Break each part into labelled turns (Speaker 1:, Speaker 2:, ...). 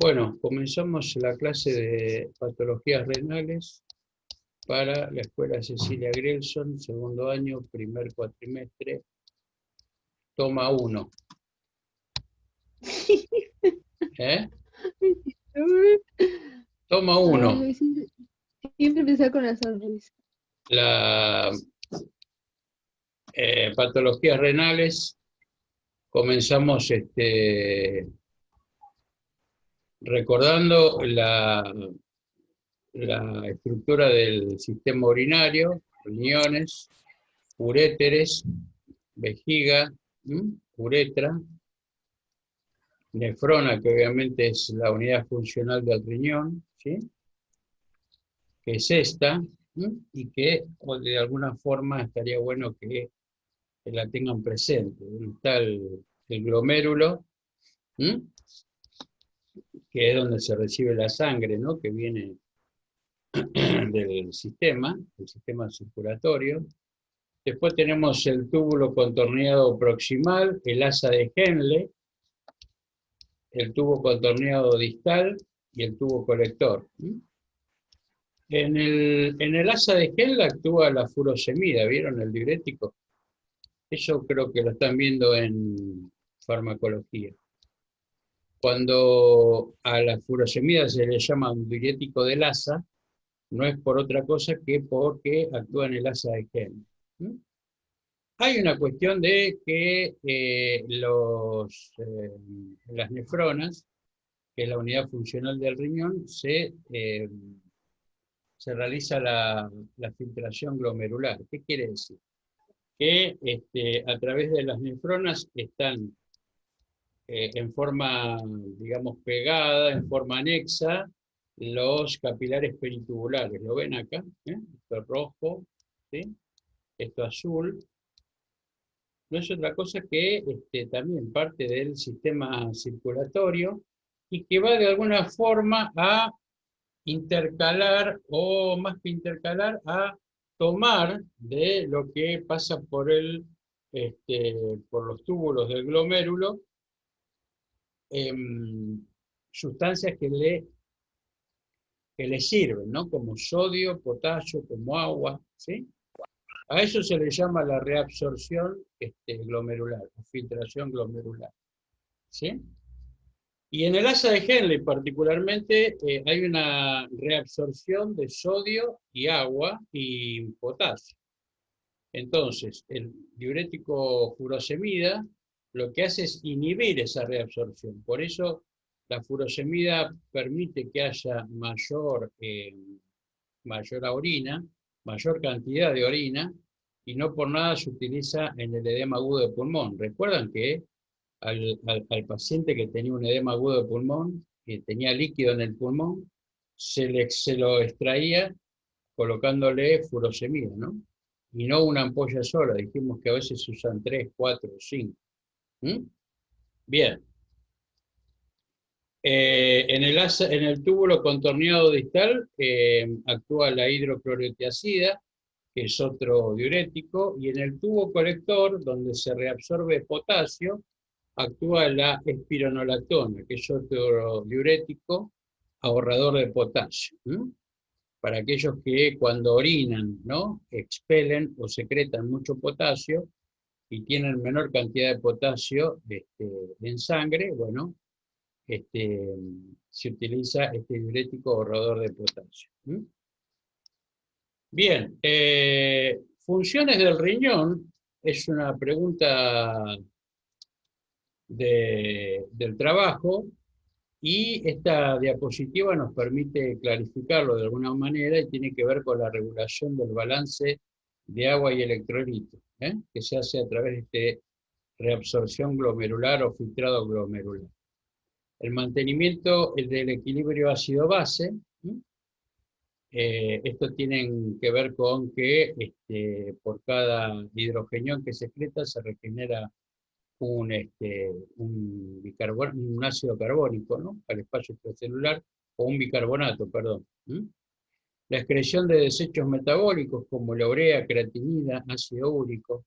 Speaker 1: Bueno, comenzamos la clase de patologías renales para la Escuela Cecilia Grelson, segundo año, primer cuatrimestre, toma 1. ¿Eh? Toma 1.
Speaker 2: Ay, siempre empieza con la sonrisa.
Speaker 1: La patologías renales, comenzamos recordando la estructura del sistema urinario, riñones, uréteres, vejiga, uretra, nefrona, que obviamente es la unidad funcional del riñón, ¿sí? Que es esta, y que de alguna forma estaría bueno que la tengan presente. Está el glomérulo, que es donde se recibe la sangre, ¿no? Que viene del sistema, el sistema circulatorio. Después tenemos el túbulo contorneado proximal, el asa de Henle, el tubo contorneado distal y el tubo colector. En el asa de Henle actúa la furosemida, ¿vieron el diurético? Eso creo que lo están viendo en farmacología. Cuando a la furosemida se le llama un diurético del asa, no es por otra cosa que porque actúa en el asa de Henle. Hay una cuestión de que las nefronas, que es la unidad funcional del riñón, se realiza la filtración glomerular. ¿Qué quiere decir? Que a través de las nefronas están en forma, digamos, pegada, en forma anexa, los capilares peritubulares. ¿Lo ven acá? Esto es rojo, ¿sí? Esto azul. No es otra cosa que también parte del sistema circulatorio y que va de alguna forma a intercalar, o más que intercalar, a tomar de lo que pasa por por los túbulos del glomérulo, sustancias que le sirven, ¿no? Como sodio, potasio, como agua, ¿sí? A eso se le llama la reabsorción glomerular, o filtración glomerular, ¿sí? Y en el asa de Henle particularmente hay una reabsorción de sodio y agua y potasio. Entonces, el diurético furosemida lo que hace es inhibir esa reabsorción. Por eso la furosemida permite que haya mayor orina, mayor cantidad de orina, y no por nada se utiliza en el edema agudo de pulmón. Recuerdan que al paciente que tenía un edema agudo de pulmón, que tenía líquido en el pulmón, se lo extraía colocándole furosemida, ¿no? Y no una ampolla sola, dijimos que a veces se usan 3, 4, 5. Bien. En el túbulo contorneado distal actúa la hidroclorotiazida, que es otro diurético, y en el tubo colector, donde se reabsorbe potasio, actúa la espironolactona, que es otro diurético ahorrador de potasio. Para aquellos que cuando orinan, ¿no?, expelen o secretan mucho potasio y tienen menor cantidad de potasio en sangre, bueno, se utiliza este diurético ahorrador de potasio. Bien, funciones del riñón es una pregunta del trabajo, y esta diapositiva nos permite clarificarlo de alguna manera y tiene que ver con la regulación del balance de agua y electrolitos, que se hace a través de reabsorción glomerular o filtrado glomerular. El mantenimiento del equilibrio ácido-base. Esto tiene que ver con que por cada hidrogenión que se excreta se regenera un ácido carbónico, ¿no?, al espacio extracelular, o un bicarbonato, perdón. La excreción de desechos metabólicos como la urea, creatinina, ácido úrico.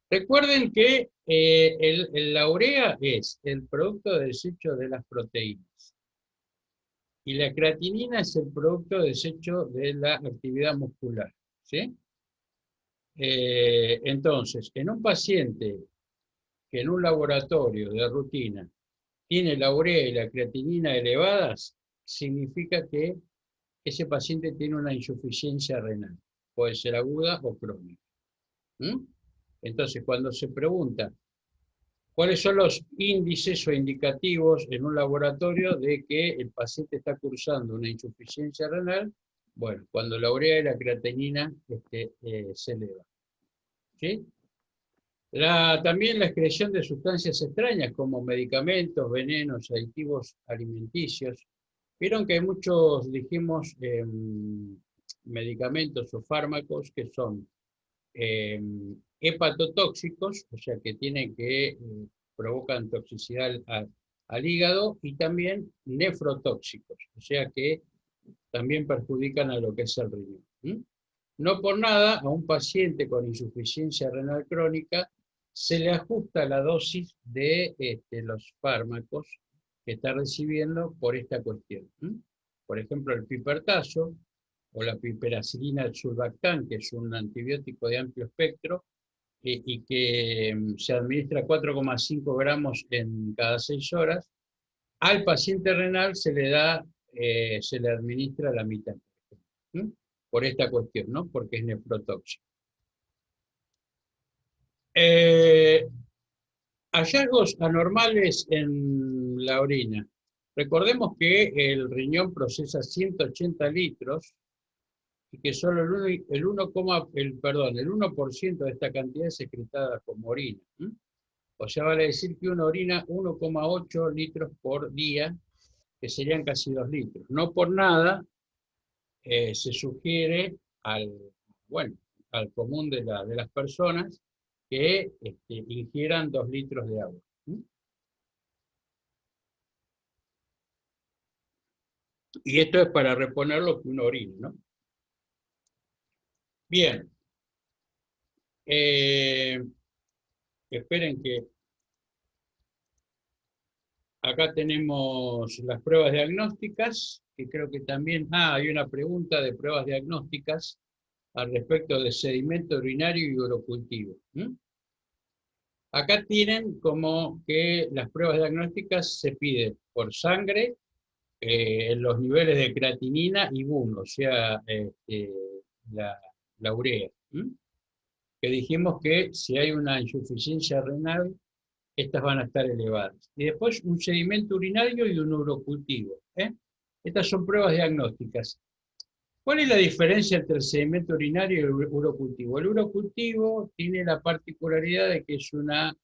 Speaker 1: Recuerden que la urea es el producto de desecho de las proteínas. y la creatinina es el producto desecho de la actividad muscular, ¿sí? Entonces, en un paciente que en un laboratorio de rutina tiene la urea y la creatinina elevadas, significa que ese paciente tiene una insuficiencia renal, puede ser aguda o crónica. ¿Mm? Entonces, cuando se pregunta cuáles son los índices o indicativos en un laboratorio de que el paciente está cursando una insuficiencia renal, bueno, cuando la urea y la creatinina se elevan. ¿Sí? También la excreción de sustancias extrañas como medicamentos, venenos, aditivos alimenticios. Vieron que hay muchos, dijimos, medicamentos o fármacos que son hepatotóxicos, o sea que provocan toxicidad al hígado, y también nefrotóxicos, o sea que también perjudican a lo que es el riñón. No por nada, a un paciente con insuficiencia renal crónica se le ajusta la dosis de los fármacos que está recibiendo por esta cuestión. Por ejemplo, el pipertazo o la piperacilina surfactant, que es un antibiótico de amplio espectro y que se administra 4,5 gramos en cada 6 horas, al paciente renal se le administra la mitad. Por esta cuestión, ¿no? Porque es nefrotóxico. Hallazgos anormales en la orina. Recordemos que el riñón procesa 180 litros y que solo el 1% de esta cantidad es secretada como orina. O sea, vale decir que uno orina 1,8 litros por día, que serían casi 2 litros. No por nada se sugiere bueno, al común de las personas que ingieran 2 litros de agua. Y esto es para reponer lo que uno orina, ¿no? Bien. Esperen que acá tenemos las pruebas diagnósticas, que creo que también... hay una pregunta de pruebas diagnósticas al respecto de sedimento urinario y urocultivo. Acá tienen como que las pruebas diagnósticas se piden por sangre, en los niveles de creatinina y BUN, o sea, la urea. Que dijimos que si hay una insuficiencia renal, estas van a estar elevadas. Y después un sedimento urinario y un urocultivo. Estas son pruebas diagnósticas. ¿Cuál es la diferencia entre el sedimento urinario y el urocultivo? El urocultivo tiene la particularidad de que es una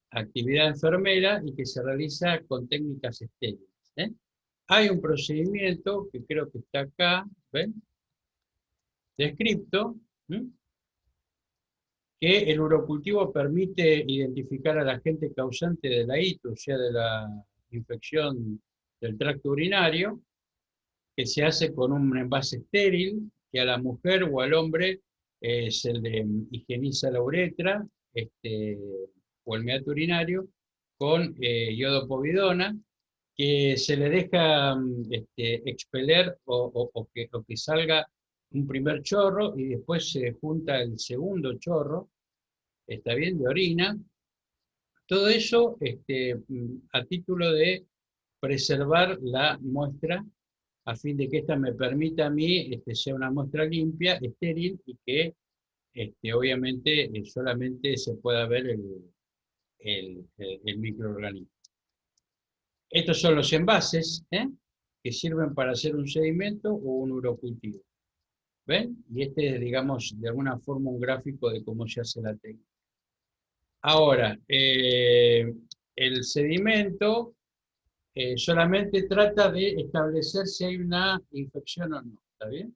Speaker 1: actividad enfermera y que se realiza con técnicas estériles. Hay un procedimiento que creo que está acá, ¿ven? Descripto, que el urocultivo permite identificar al agente causante de la ITU, o sea, de la infección del tracto urinario, que se hace con un envase estéril, que a la mujer o al hombre se le higieniza la uretra o el meato urinario con iodopovidona, que se le deja expeler o que salga un primer chorro y después se junta el segundo chorro, está bien, de orina. Todo eso a título de preservar la muestra a fin de que esta me permita a mí sea una muestra limpia, estéril y que obviamente solamente se pueda ver el microorganismo. Estos son los envases que sirven para hacer un sedimento o un urocultivo. ¿Ven? Y este es, digamos, de alguna forma un gráfico de cómo se hace la técnica. Ahora, el sedimento solamente trata de establecer si hay una infección o no, ¿está bien?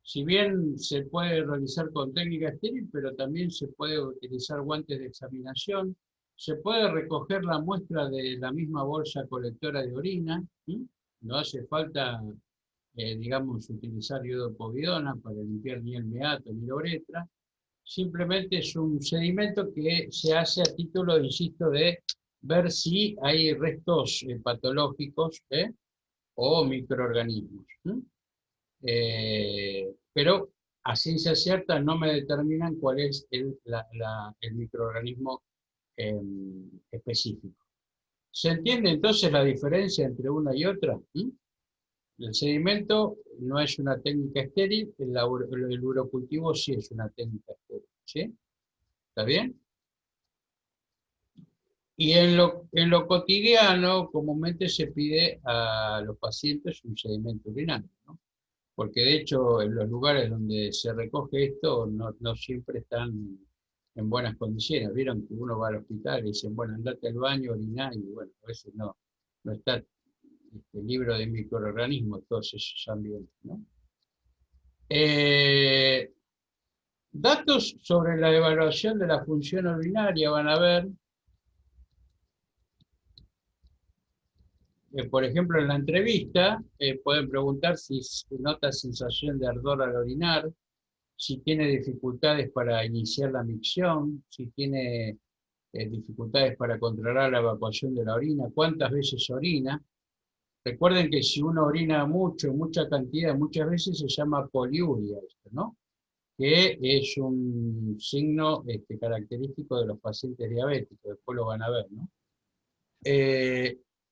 Speaker 1: Si bien se puede realizar con técnica estéril, pero también se puede utilizar guantes de examinación, se puede recoger la muestra de la misma bolsa colectora de orina, no hace falta, digamos, utilizar iodopovidona para limpiar ni el meato ni la uretra, simplemente es un sedimento que se hace a título, insisto, de ver si hay restos patológicos o microorganismos. Pero a ciencia cierta no me determinan cuál es el microorganismo específico. ¿Se entiende entonces la diferencia entre una y otra? El sedimento no es una técnica estéril, el urocultivo sí es una técnica estéril. ¿Sí? ¿Está bien? Y en lo cotidiano, comúnmente se pide a los pacientes un sedimento urinario, ¿no? Porque de hecho en los lugares donde se recoge esto no siempre están en buenas condiciones. Vieron que uno va al hospital y dicen, bueno, andate al baño, oriná, y bueno, a veces no está libre de microorganismos todos esos ambientes, ¿no? Eh, Datos sobre la evaluación de la función urinaria van a ver, por ejemplo, en la entrevista pueden preguntar si nota sensación de ardor al orinar, si tiene dificultades para iniciar la micción, si tiene dificultades para controlar la evacuación de la orina, cuántas veces orina. Recuerden que si uno orina mucho, en mucha cantidad, muchas veces se llama poliuria esto, ¿no? Que es un signo característico de los pacientes diabéticos, después lo van a ver, ¿no?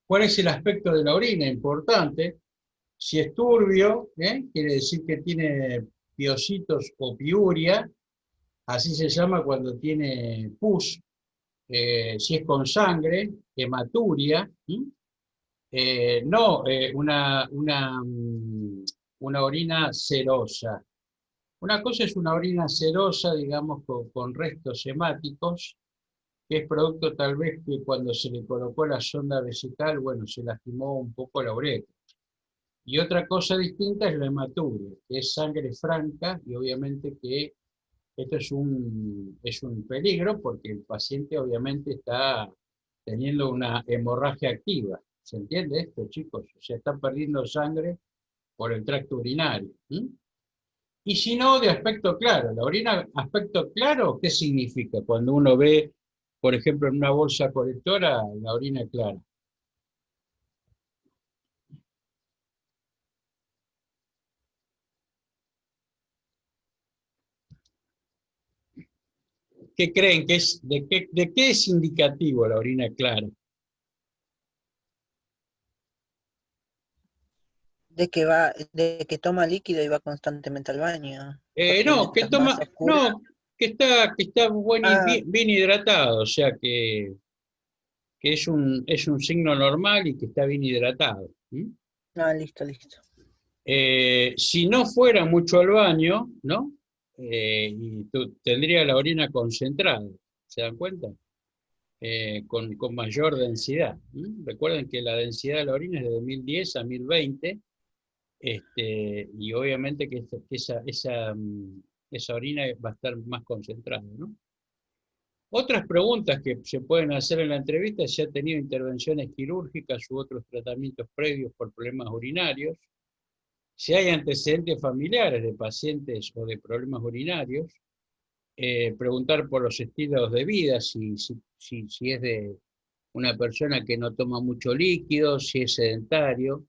Speaker 1: ¿Cuál es el aspecto de la orina? Importante. Si es turbio, quiere decir que tiene piocitos o piuria, así se llama cuando tiene pus. Si es con sangre, hematuria. No una orina serosa. Una cosa es una orina serosa, digamos, con restos hemáticos, que es producto tal vez que cuando se le colocó la sonda vesical, bueno, se lastimó un poco la uretra. Y otra cosa distinta es la hematuria, que es sangre franca, y obviamente que esto es un peligro porque el paciente obviamente está teniendo una hemorragia activa. ¿Se entiende esto, chicos? O sea, está perdiendo sangre por el tracto urinario. Y si no, de aspecto claro. La orina, aspecto claro, ¿qué significa? Cuando uno ve, por ejemplo, en una bolsa colectora, la orina clara. ¿Qué creen que es, de qué es indicativo la orina clara?
Speaker 3: De que toma líquido y va constantemente al baño. Porque
Speaker 1: No, que
Speaker 3: mientras más
Speaker 1: toma,
Speaker 3: oscura.
Speaker 1: no, que está bien hidratado, o sea que es un signo normal y que está bien hidratado.
Speaker 3: Listo.
Speaker 1: Si no fuera mucho al baño, ¿no? Y tendría la orina concentrada, ¿se dan cuenta? Con mayor densidad. Recuerden que la densidad de la orina es de 1010 a 1020, y obviamente que esa orina va a estar más concentrada, ¿no? Otras preguntas que se pueden hacer en la entrevista es si ha tenido intervenciones quirúrgicas u otros tratamientos previos por problemas urinarios, si hay antecedentes familiares de pacientes o de problemas urinarios, preguntar por los estilos de vida, si es de una persona que no toma mucho líquido, si es sedentario,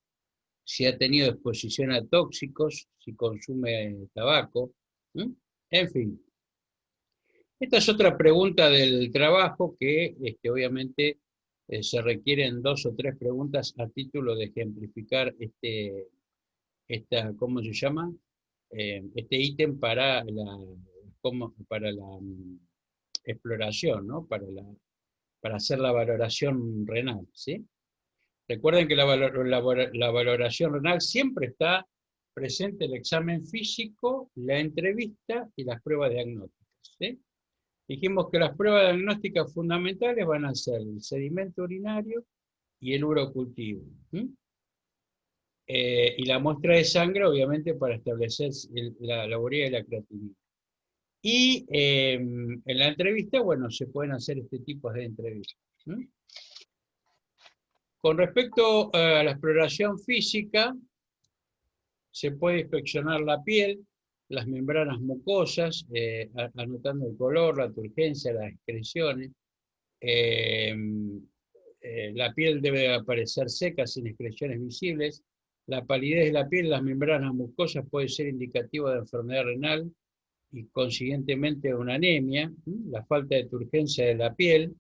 Speaker 1: si ha tenido exposición a tóxicos, si consume tabaco, en fin. Esta es otra pregunta del trabajo que obviamente se requieren 2 o 3 preguntas a título de ejemplificar ¿cómo se llama? Este ítem para la exploración, ¿no? Para hacer la valoración renal, ¿sí? Recuerden que la valoración renal siempre está presente el examen físico, la entrevista y las pruebas diagnósticas, ¿sí? Dijimos que las pruebas diagnósticas fundamentales van a ser el sedimento urinario y el urocultivo. Y la muestra de sangre, obviamente, para establecer la urea y la creatinina. Y en la entrevista, bueno, se pueden hacer este tipo de entrevistas. Con respecto a la exploración física, se puede inspeccionar la piel, las membranas mucosas, anotando el color, la turgencia, las excreciones. la piel debe aparecer seca, sin excreciones visibles. La palidez de la piel, las membranas mucosas puede ser indicativo de enfermedad renal y consiguientemente de una anemia. La falta de turgencia de la piel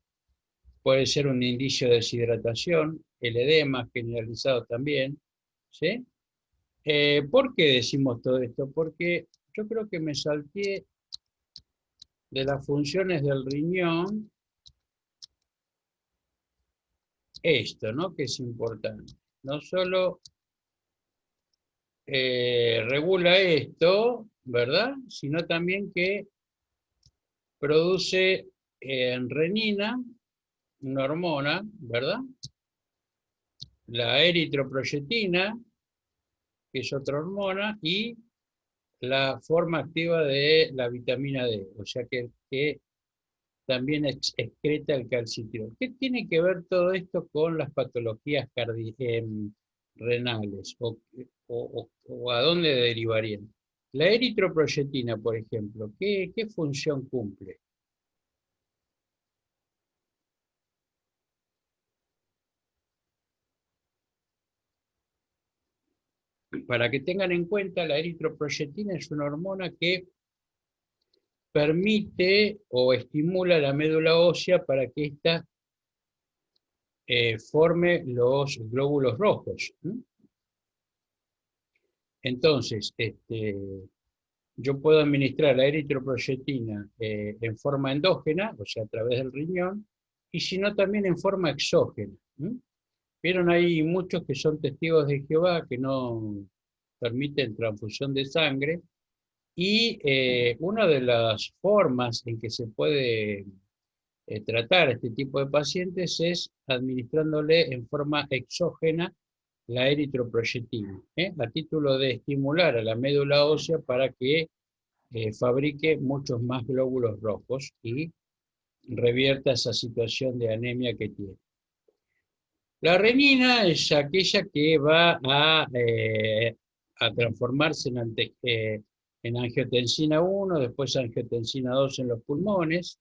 Speaker 1: puede ser un indicio de deshidratación, el edema generalizado también. ¿Sí? ¿Por qué decimos todo esto? Porque yo creo que me salté de las funciones del riñón esto, ¿no? Que es importante. No solo regula esto, ¿verdad? Sino también que produce renina, una hormona, ¿verdad? La eritroproyetina, que es otra hormona, y la forma activa de la vitamina D, o sea que también excreta el calcitriol. ¿Qué tiene que ver todo esto con las patologías renales? ¿O a dónde derivarían? La eritroproyetina, por ejemplo, ¿qué función cumple? Para que tengan en cuenta, la eritroproyetina es una hormona que permite o estimula la médula ósea para que ésta forme los glóbulos rojos. Entonces, yo puedo administrar la eritroproyetina en forma endógena, o sea, a través del riñón, y si no, también en forma exógena. Vieron, hay muchos que son testigos de Jehová que no permiten transfusión de sangre, y una de las formas en que se puede tratar a este tipo de pacientes es administrándole en forma exógena la eritroproyetina, a título de estimular a la médula ósea para que fabrique muchos más glóbulos rojos y revierta esa situación de anemia que tiene. La renina es aquella que va a transformarse en angiotensina 1, después angiotensina 2 en los pulmones,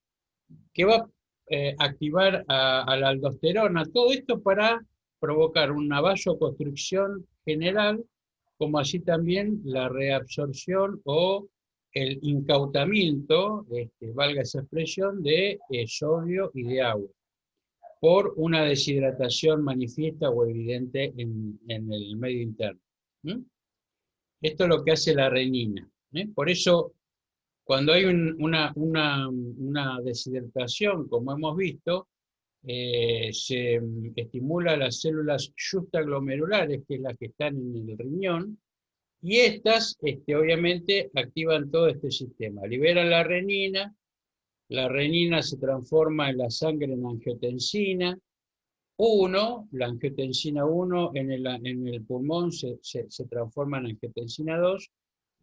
Speaker 1: que va a activar a la aldosterona, todo esto para provocar una vasoconstricción general, como así también la reabsorción o el incautamiento, valga esa expresión, de sodio y de agua, por una deshidratación manifiesta o evidente en el medio interno. Esto es lo que hace la renina. Por eso, cuando hay una deshidratación, como hemos visto, se estimula las células justaglomerulares, que es las que están en el riñón, y estas obviamente activan todo este sistema. Liberan la renina se transforma en la sangre en angiotensina 1, la angiotensina 1 en el pulmón se transforma en angiotensina 2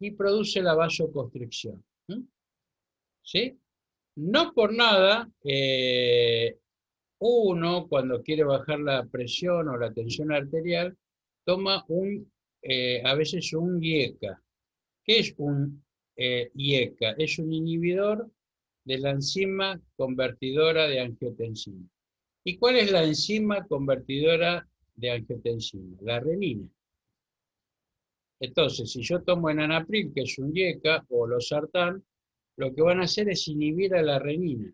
Speaker 1: y produce la vasoconstricción. ¿Sí? No por nada, uno cuando quiere bajar la presión o la tensión arterial, toma a veces un IECA. ¿Qué es un IECA? Es un inhibidor de la enzima convertidora de angiotensina. ¿Y cuál es la enzima convertidora de angiotensina? La renina. Entonces, si yo tomo enanapril, que es un IECA, o losartán, lo que van a hacer es inhibir a la renina.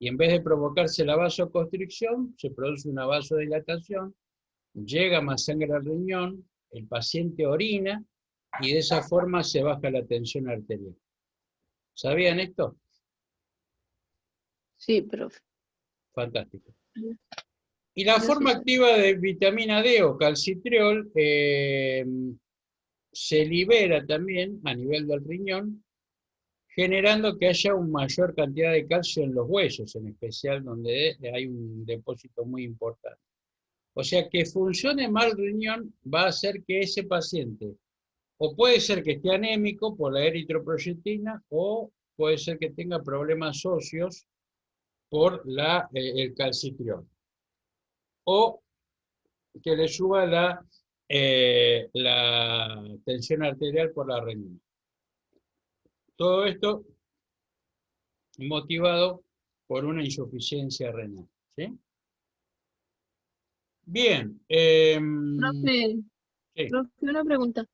Speaker 1: Y en vez de provocarse la vasoconstricción, se produce una vasodilatación, llega más sangre al riñón, el paciente orina, y de esa forma se baja la tensión arterial. ¿Sabían esto?
Speaker 2: Sí, profe.
Speaker 1: Fantástico. Y la forma
Speaker 2: Gracias.
Speaker 1: activa de vitamina D o calcitriol se libera también a nivel del riñón, generando que haya una mayor cantidad de calcio en los huesos, en especial donde hay un depósito muy importante. O sea, que funcione mal el riñón va a hacer que ese paciente, o puede ser que esté anémico por la eritroproyetina, o puede ser que tenga problemas óseos por el calcitriol, o que le suba la tensión arterial por la renina. Todo esto motivado por una insuficiencia renal. ¿Sí? Bien.
Speaker 2: Profe,
Speaker 1: Sí.
Speaker 2: profe, una pregunta.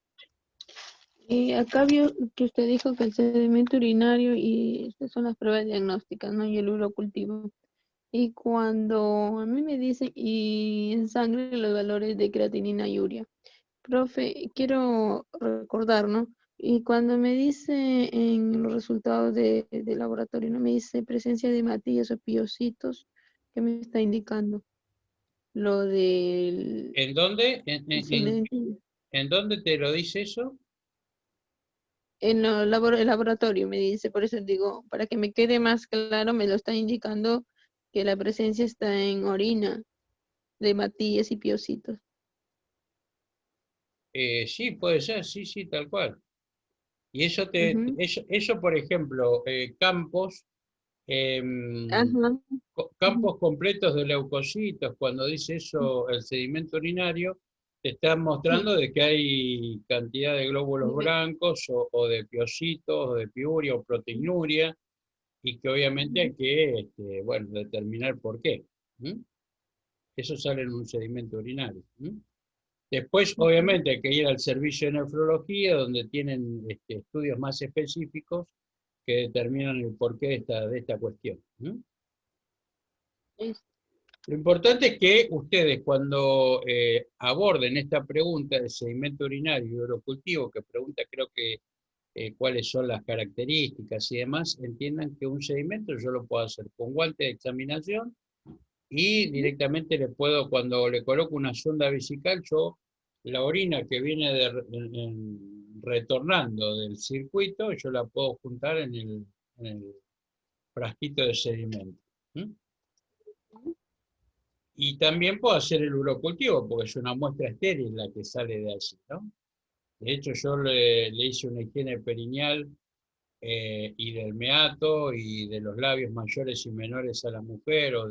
Speaker 2: Acá vio que usted dijo que el sedimento urinario y estas son las pruebas diagnósticas, ¿no? Y el urocultivo. Y cuando a mí me dicen, y en sangre los valores de creatinina y urea. Profe, quiero recordar, ¿no? Y cuando me dice en los resultados de laboratorio, ¿no? Me dice presencia de matillas o piocitos, ¿qué me está indicando? Lo del
Speaker 1: ¿En dónde?
Speaker 2: sedimento.
Speaker 1: ¿En dónde te lo dice eso?
Speaker 2: En el laboratorio me dice, por eso digo, para que me quede más claro, me lo está indicando que la presencia está en orina de matillas y piocitos.
Speaker 1: Sí, puede ser, sí, sí, tal cual. Y
Speaker 2: Ujú.
Speaker 1: eso por ejemplo, campos, em,
Speaker 2: Ajá. Ujú.
Speaker 1: campos completos de leucocitos, cuando dice eso el sedimento urinario, te está
Speaker 2: Sí.
Speaker 1: mostrando de que hay cantidad de glóbulos
Speaker 2: Nivel.
Speaker 1: blancos o de piocitos o de piuria o proteinuria, y que obviamente hay
Speaker 2: Ujú.
Speaker 1: que, bueno, determinar por qué. ¿M? Eso sale en un sedimento urinario. ¿M? Después,
Speaker 2: Ujú.
Speaker 1: obviamente, hay que ir al servicio de nefrología, donde tienen estudios más específicos que determinan el porqué de esta cuestión. ¿M?
Speaker 2: Es-
Speaker 1: Lo importante es que ustedes cuando aborden esta pregunta de sedimento urinario y urocultivo, que pregunta creo que cuáles son las características y demás, entiendan que un sedimento yo lo puedo hacer con guante de examinación y
Speaker 2: Ujú.
Speaker 1: directamente le puedo, cuando le coloco una sonda vesical, yo la orina que viene retornando del circuito, yo la puedo juntar en el frasquito de sedimento. ¿M? Y también puedo hacer el urocultivo, porque es una muestra estéril la que sale de allí, ¿no? De hecho, yo le hice una higiene perineal y del meato y de los labios mayores y menores a la mujer o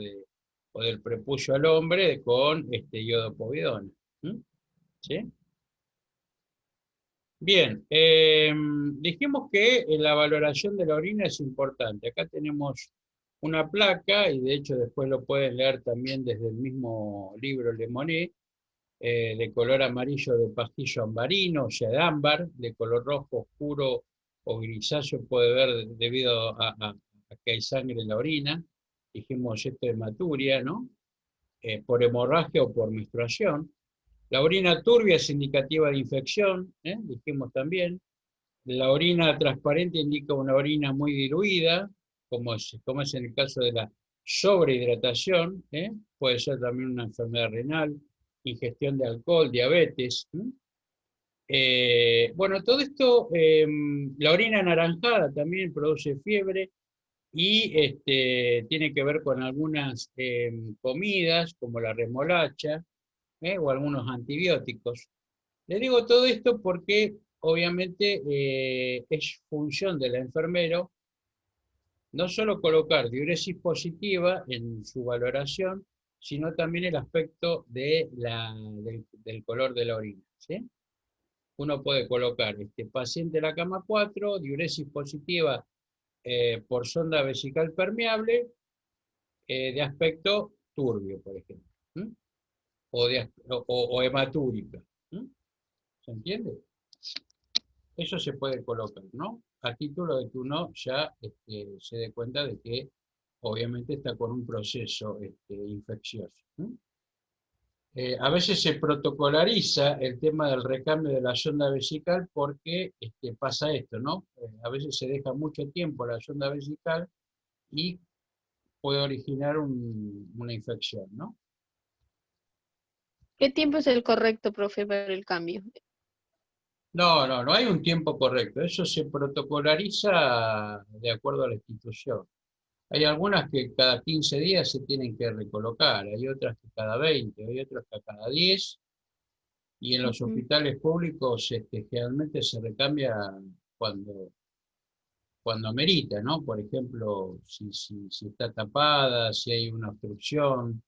Speaker 1: del prepucio al hombre con iodopovidona. ¿Mm? ¿Sí? Bien, dijimos que la valoración de la orina es importante. Acá tenemos una placa, y de hecho después lo pueden leer también desde el mismo libro Le Monet, de color amarillo de pastillo ambarino, o sea, de ámbar, de color rojo oscuro o grisáceo puede ver debido a que hay sangre en la orina. Dijimos esto de hematuria, ¿no? Por hemorragia o por menstruación. La orina turbia es indicativa de infección, dijimos también. La orina transparente indica una orina muy diluida, como es en el caso de la sobrehidratación, puede ser también una enfermedad renal, ingestión de alcohol, diabetes. Bueno, todo esto, la orina anaranjada también produce fiebre y tiene que ver con algunas comidas como la remolacha o algunos antibióticos. Le digo todo esto porque obviamente es función del enfermero no solo colocar diuresis positiva en su valoración, sino también el aspecto del color de la orina. ¿Sí? Uno puede colocar paciente en la cama 4, diuresis positiva por sonda vesical permeable, de aspecto turbio, por ejemplo, ¿m? O hematúrica. ¿M? ¿Se entiende? Eso se puede colocar, ¿no? A título de que uno ya se dé cuenta de que obviamente está con un proceso infeccioso. ¿No? A veces se protocolariza el tema del recambio de la sonda vesical porque pasa esto, ¿no? A veces se deja mucho tiempo la sonda vesical y puede originar una infección, ¿no?
Speaker 2: ¿Qué tiempo es el correcto, profe, para el cambio?
Speaker 1: No, no, no hay un tiempo correcto. Eso se protocolariza de acuerdo a la institución. Hay algunas que cada 15 días se tienen que recolocar, hay otras que cada 20, hay otras que cada 10, y en los
Speaker 2: Ujú.
Speaker 1: hospitales públicos generalmente se recambia cuando, cuando amerita, ¿no? Por ejemplo, si está tapada, si hay una obstrucción,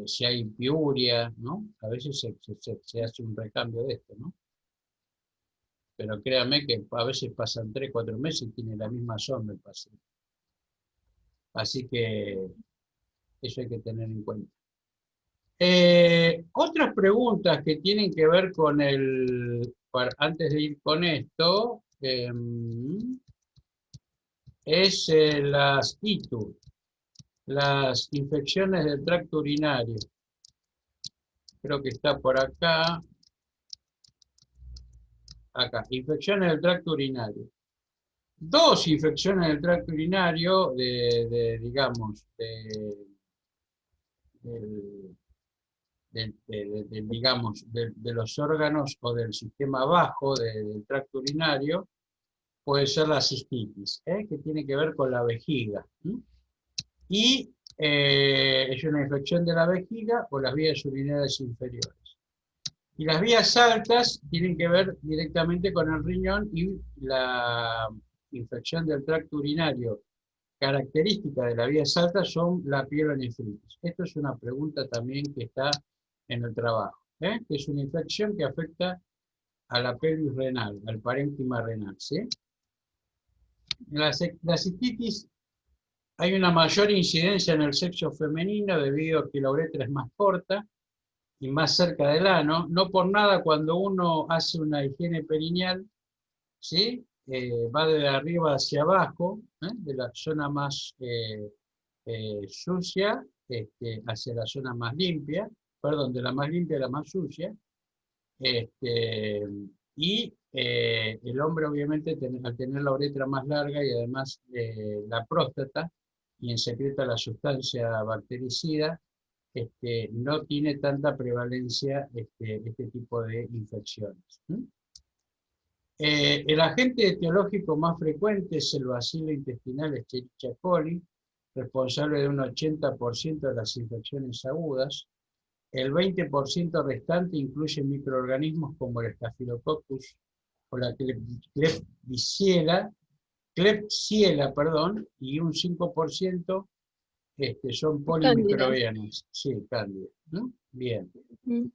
Speaker 1: si hay piuria, ¿no? A veces se hace un recambio de esto, ¿no? Pero créame que a veces pasan 3, 4 meses y tiene la misma sonda el paciente. Así que eso hay que tener en cuenta. Otras preguntas que tienen que ver con antes de ir con esto, es las ITU, las infecciones del tracto urinario. Creo que está por acá. Acá, infecciones del tracto urinario. Dos infecciones del tracto urinario digamos, digamos, de los órganos o del sistema bajo del tracto urinario, puede ser la cistitis, que tiene que ver con la vejiga. Y es una infección de la vejiga o las vías urinarias inferiores. Y las vías altas tienen que ver directamente con el riñón y la infección del tracto urinario característica de las vías altas son la pielonefritis. Esto es una pregunta también que está en el trabajo, que es una infección que afecta a la pelvis renal, al parénquima renal. ¿Sí? La cistitis hay una mayor incidencia en el sexo femenino debido a que la uretra es más corta y más cerca del ano. No por nada cuando uno hace una higiene perineal, ¿sí? Va de arriba hacia abajo, de la zona más sucia hacia la zona más limpia, perdón, de la más limpia a la más sucia. Y el hombre obviamente al tener la uretra más larga y además la próstata y secreta la sustancia bactericida, no tiene tanta prevalencia este tipo de infecciones. El agente etiológico más frecuente es el bacilo intestinal Escherichia coli, responsable de un 80% de las infecciones agudas. El 20% restante incluye microorganismos como el Staphylococcus o la Klebsiella, y un 5% son
Speaker 2: Cándida.
Speaker 1: polimicrobianos. Sí, cándida. ¿No? Bien.
Speaker 2: Mm.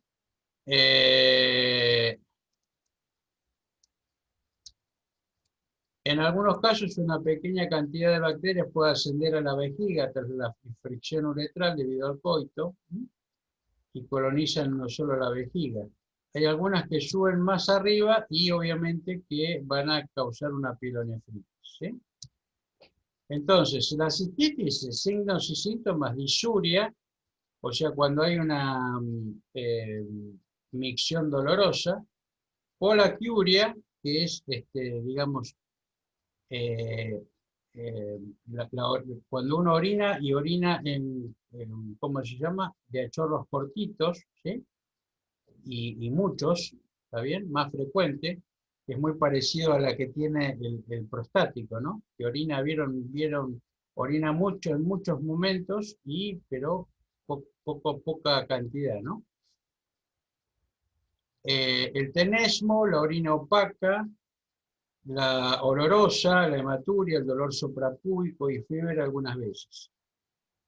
Speaker 1: En algunos casos, una pequeña cantidad de bacterias puede ascender a la vejiga tras la fricción uretral debido al coito y colonizan no solo la vejiga. Hay algunas que suben más arriba y obviamente que van a causar una pielonefritis. ¿Sí? Entonces, la cistitis, signos y síntomas, disuria, o sea, cuando hay una micción dolorosa, polaquiuria, que es, digamos, eh, eh, cuando uno orina y orina ¿cómo se llama? De a chorros cortitos, ¿sí? Y muchos, ¿está bien? Más frecuente, que es muy parecido a la que tiene el prostático, ¿no? Que orina, orina mucho en muchos momentos, pero poca cantidad, ¿no? El tenesmo, la orina opaca, la olorosa, la hematuria, el dolor suprapúbico y fiebre algunas veces.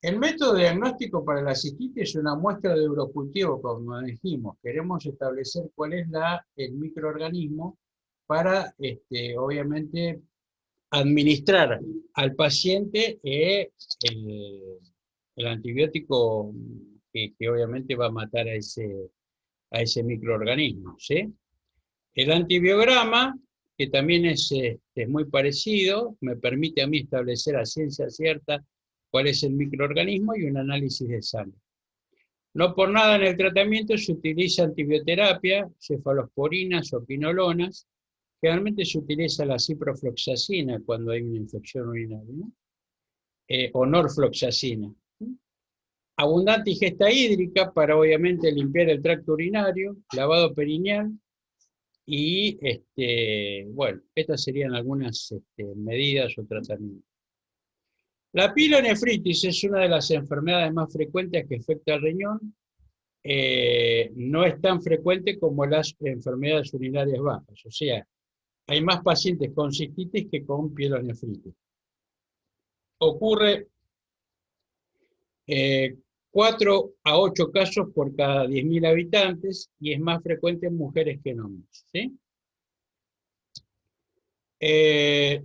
Speaker 1: El método diagnóstico para la cistitis es una muestra de urocultivo, como dijimos. Queremos establecer cuál es el microorganismo para, obviamente, administrar al paciente el antibiótico que obviamente va a matar a ese microorganismo. ¿Sí? El antibiograma, que también es muy parecido, me permite a mí establecer a ciencia cierta cuál es el microorganismo y un análisis de sangre. No por nada en el tratamiento se utiliza antibioterapia, cefalosporinas o quinolonas. Generalmente se utiliza la ciprofloxacina cuando hay una infección urinaria, ¿no? O norfloxacina. Abundante ingesta hídrica para obviamente limpiar el tracto urinario, lavado perineal. Y bueno, estas serían algunas medidas o tratamientos. La pielonefritis es una de las enfermedades más frecuentes que afecta al riñón. No es tan frecuente como las enfermedades urinarias bajas. O sea, hay más pacientes con cistitis que con pielonefritis. Ocurre 4 a 8 casos por cada 10.000 habitantes y es más frecuente en mujeres que en hombres. ¿Sí?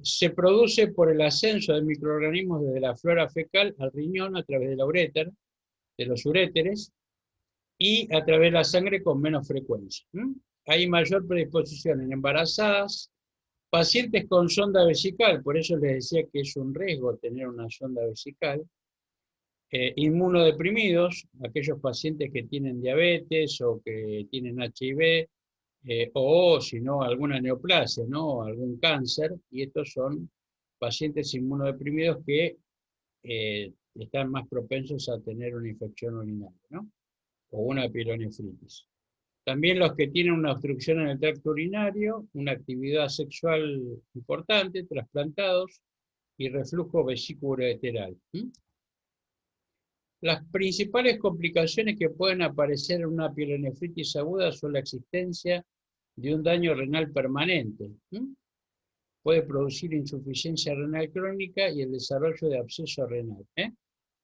Speaker 1: Se produce por el ascenso de microorganismos desde la flora fecal al riñón a través de la uretra, de los uréteres, y a través de la sangre con menos frecuencia. Hay mayor predisposición en embarazadas, pacientes con sonda vesical, por eso les decía que es un riesgo tener una sonda vesical, inmunodeprimidos, aquellos pacientes que tienen diabetes o que tienen HIV, o si no, alguna neoplasia, ¿no? Algún cáncer, y estos son pacientes inmunodeprimidos que están más propensos a tener una infección urinaria, ¿no? O una pielonefritis. También los que tienen una obstrucción en el tracto urinario, una actividad sexual importante, trasplantados y reflujo vesículo-ureteral. Las principales complicaciones que pueden aparecer en una pielonefritis aguda son la existencia de un daño renal permanente. Puede producir insuficiencia renal crónica y el desarrollo de absceso renal,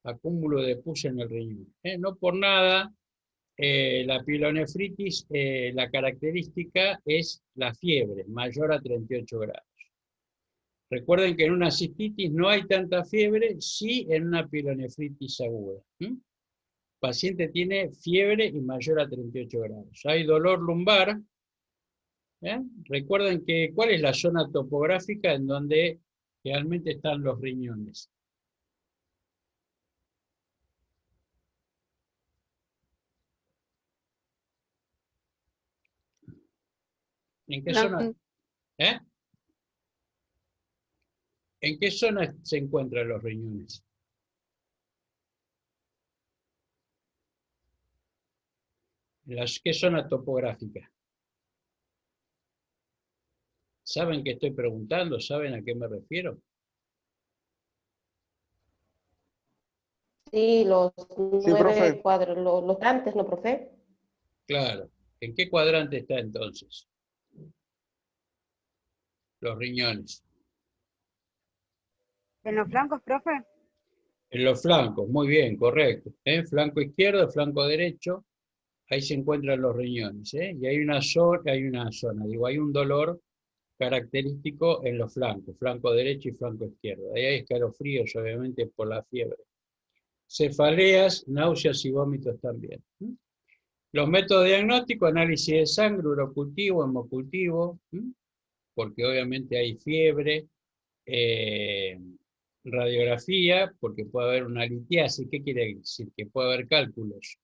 Speaker 1: acúmulo de pus en el riñón. No por nada, la pielonefritis, la característica es la fiebre, mayor a 38 grados. Recuerden que en una cistitis no hay tanta fiebre, sí en una pielonefritis aguda. Paciente tiene fiebre y mayor a 38 grados. Hay dolor lumbar. Recuerden que, ¿cuál es la zona topográfica en donde realmente están los riñones? ¿En qué zona? ¿Eh? ¿En qué zona se encuentran los riñones? ¿Qué zona topográfica? ¿Saben qué estoy preguntando? ¿Saben a qué me refiero?
Speaker 4: Sí, los
Speaker 5: Sí,
Speaker 4: 9
Speaker 5: profe.
Speaker 4: cuadros, los antes, ¿no, profe?
Speaker 1: Claro. ¿En qué cuadrante está entonces? Los riñones.
Speaker 6: ¿En los flancos, profe?
Speaker 1: En los flancos, muy bien, correcto. Flanco izquierdo, flanco derecho, ahí se encuentran los riñones. Y hay una zona, hay un dolor característico en los flancos, flanco derecho y flanco izquierdo. Ahí hay escalofríos, obviamente, por la fiebre. Cefaleas, náuseas y vómitos también. Los métodos diagnósticos, análisis de sangre, urocultivo, hemocultivo, porque obviamente hay fiebre, radiografía, porque puede haber una litiasis. ¿Qué quiere decir? Que puede haber cálculos,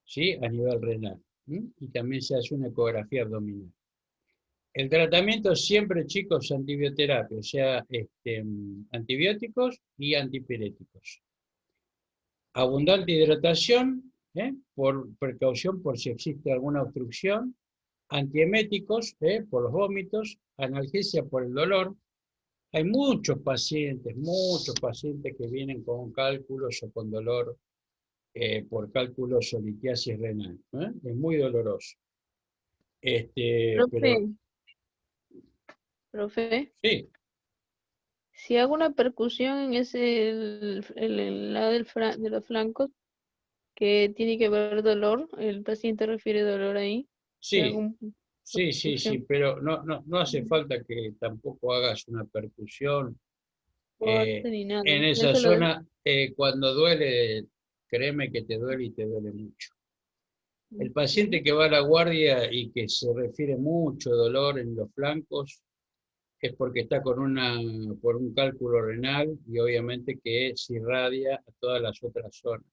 Speaker 1: ¿sí? A nivel renal. Y también se hace una ecografía abdominal. El tratamiento siempre, chicos, antibioterapia, o sea, antibióticos y antipiréticos. Abundante hidratación, por precaución por si existe alguna obstrucción. Antieméticos, por los vómitos. Analgesia por el dolor. Hay muchos pacientes que vienen con cálculos o con dolor por cálculos o litiasis renal. Es muy doloroso. Pero
Speaker 2: Profe,
Speaker 1: sí,
Speaker 2: si hago una percusión en ese, el lado de los flancos, que tiene que ver dolor, el paciente refiere dolor ahí. Si hago
Speaker 1: sí, sí,
Speaker 2: percusión
Speaker 1: pero no hace falta que tampoco hagas una percusión
Speaker 2: fuerte ni nada.
Speaker 1: en esa
Speaker 2: Eso lo
Speaker 1: zona. Cuando duele, créeme que te duele y te duele mucho. El paciente que va a la guardia y que se refiere mucho dolor en los flancos es porque está por un cálculo renal y obviamente que se irradia a todas las otras zonas.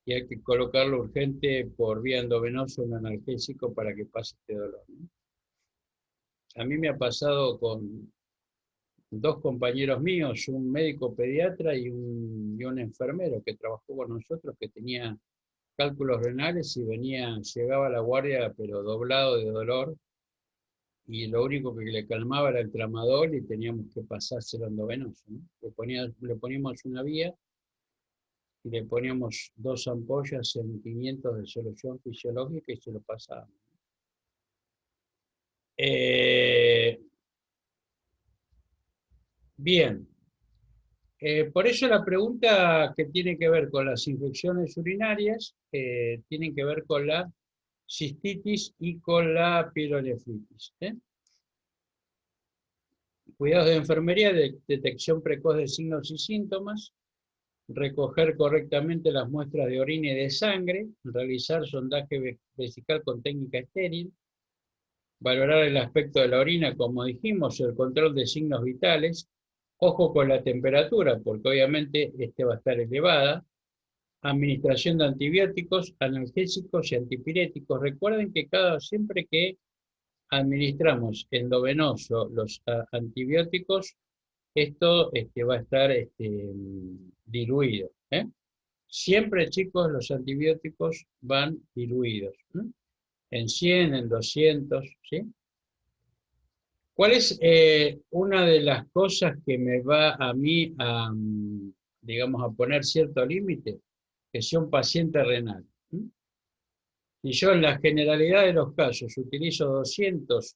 Speaker 1: Y hay que colocarlo urgente por vía endovenosa un analgésico para que pase este dolor, ¿no? A mí me ha pasado con dos compañeros míos, un médico pediatra y un enfermero que trabajó con nosotros, que tenía cálculos renales y llegaba a la guardia pero doblado de dolor, y lo único que le calmaba era el tramadol y teníamos que pasárselo endovenoso, ¿no? Le poníamos una vía y le poníamos 2 ampollas en 500 de solución fisiológica y se lo pasábamos. Bien. Por eso la pregunta que tiene que ver con las infecciones urinarias tiene que ver con la cistitis y con la pielonefritis. Cuidados de enfermería, detección precoz de signos y síntomas, recoger correctamente las muestras de orina y de sangre, realizar sondaje vesical con técnica estéril, valorar el aspecto de la orina, como dijimos, el control de signos vitales, ojo con la temperatura, porque obviamente va a estar elevada, administración de antibióticos, analgésicos y antipiréticos. Recuerden que siempre que administramos endovenoso los antibióticos, esto va a estar diluido. Siempre, chicos, los antibióticos van diluidos. En 100, en 200, ¿sí? ¿Cuál es una de las cosas que me va a mí a, digamos, a poner cierto límite? Que sea un paciente renal. Si yo en la generalidad de los casos utilizo 200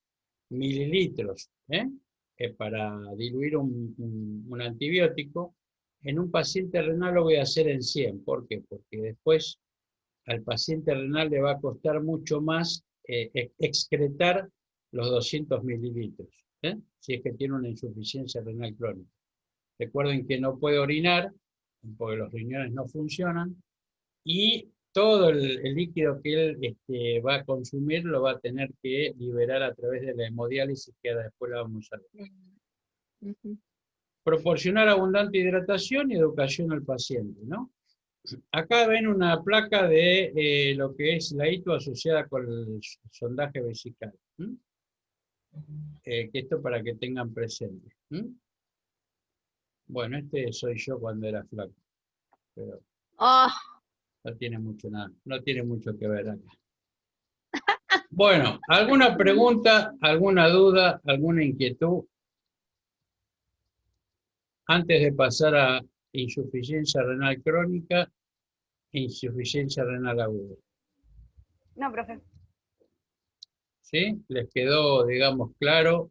Speaker 1: mililitros para diluir un antibiótico, en un paciente renal lo voy a hacer en 100. ¿Por qué? Porque después al paciente renal le va a costar mucho más excretar los 200 mililitros, si es que tiene una insuficiencia renal crónica. Recuerden que no puede orinar, porque los riñones no funcionan, y todo el líquido que él va a consumir lo va a tener que liberar a través de la hemodiálisis, que después la vamos a ver. Proporcionar abundante hidratación y educación al paciente, ¿no? Acá ven una placa de lo que es la ITU asociada con el sondaje vesical. Que esto para que tengan presente. Bueno, soy yo cuando era flaco, pero no tiene mucho nada, no tiene mucho que ver acá. Bueno, ¿alguna pregunta, alguna duda, alguna inquietud? Antes de pasar a insuficiencia renal crónica e insuficiencia renal aguda.
Speaker 5: No, profe.
Speaker 1: ¿Sí? ¿Les quedó, digamos, claro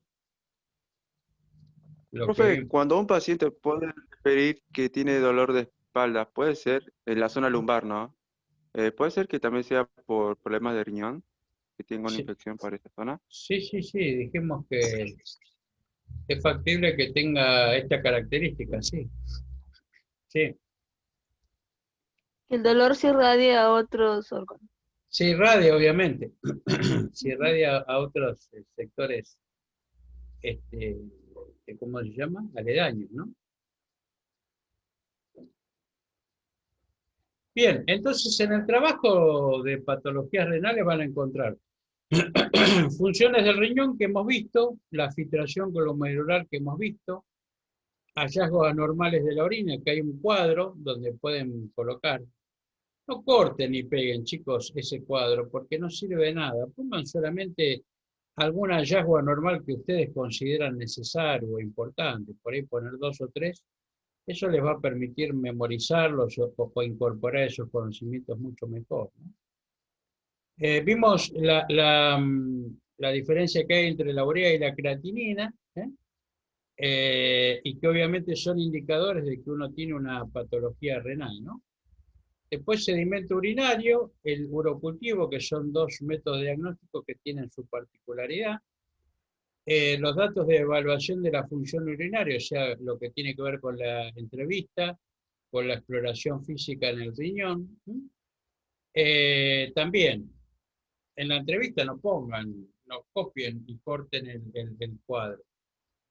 Speaker 1: lo que
Speaker 6: Profe,
Speaker 1: vimos?
Speaker 6: cuando un paciente puede referir que tiene dolor de espalda, puede ser en la zona lumbar, ¿no? Puede ser que también sea por problemas de riñón, que tenga una
Speaker 1: Sí.
Speaker 6: infección por esa zona.
Speaker 1: Sí, dijimos que es factible que tenga esta característica, sí. Sí.
Speaker 2: El dolor se irradia a otros órganos.
Speaker 1: Se irradia, obviamente. Se irradia a otros sectores, ¿cómo se llama? Aledaños, ¿no? Bien, entonces en el trabajo de patologías renales van a encontrar funciones del riñón que hemos visto, la filtración glomerular que hemos visto, hallazgos anormales de la orina, que hay un cuadro donde pueden colocar. No corten ni peguen, chicos, ese cuadro, porque no sirve de nada. Pongan solamente algún hallazgo anormal que ustedes consideran necesario o importante, por ahí poner 2 o 3. Eso les va a permitir memorizarlos o incorporar esos conocimientos mucho mejor, ¿no? Vimos la diferencia que hay entre la urea y la creatinina, y que obviamente son indicadores de que uno tiene una patología renal, ¿no? Después sedimento urinario, el urocultivo, que son 2 métodos diagnósticos que tienen su particularidad. Los datos de evaluación de la función urinaria, o sea, lo que tiene que ver con la entrevista, con la exploración física en el riñón. También, en la entrevista no copien y corten el cuadro.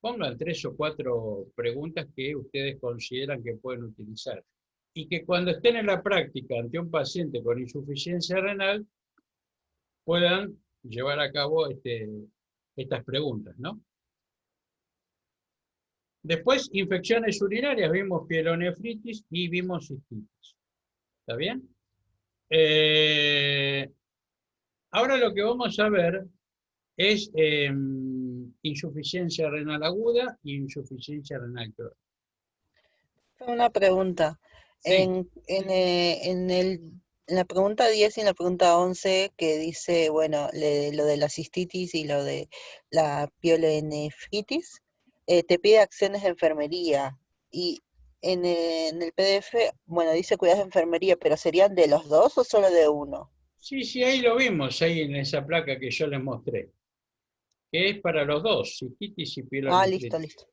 Speaker 1: Pongan 3 o 4 preguntas que ustedes consideran que pueden utilizar. Y que cuando estén en la práctica ante un paciente con insuficiencia renal, puedan llevar a cabo estas preguntas, ¿no? Después, infecciones urinarias, vimos pielonefritis y vimos cistitis. ¿Está bien? Ahora lo que vamos a ver es insuficiencia renal aguda y insuficiencia renal crónica.
Speaker 3: Una pregunta.
Speaker 1: Sí.
Speaker 3: En la pregunta 10 y en la pregunta 11 que dice, bueno, lo de la cistitis y lo de la pielonefritis, te pide acciones de enfermería. Y en el PDF, bueno, dice cuidados de enfermería, pero ¿serían de los dos o solo de uno?
Speaker 1: Sí, ahí lo vimos, ahí en esa placa que yo les mostré. Que es para los dos, cistitis y pielonefritis.
Speaker 3: Listo.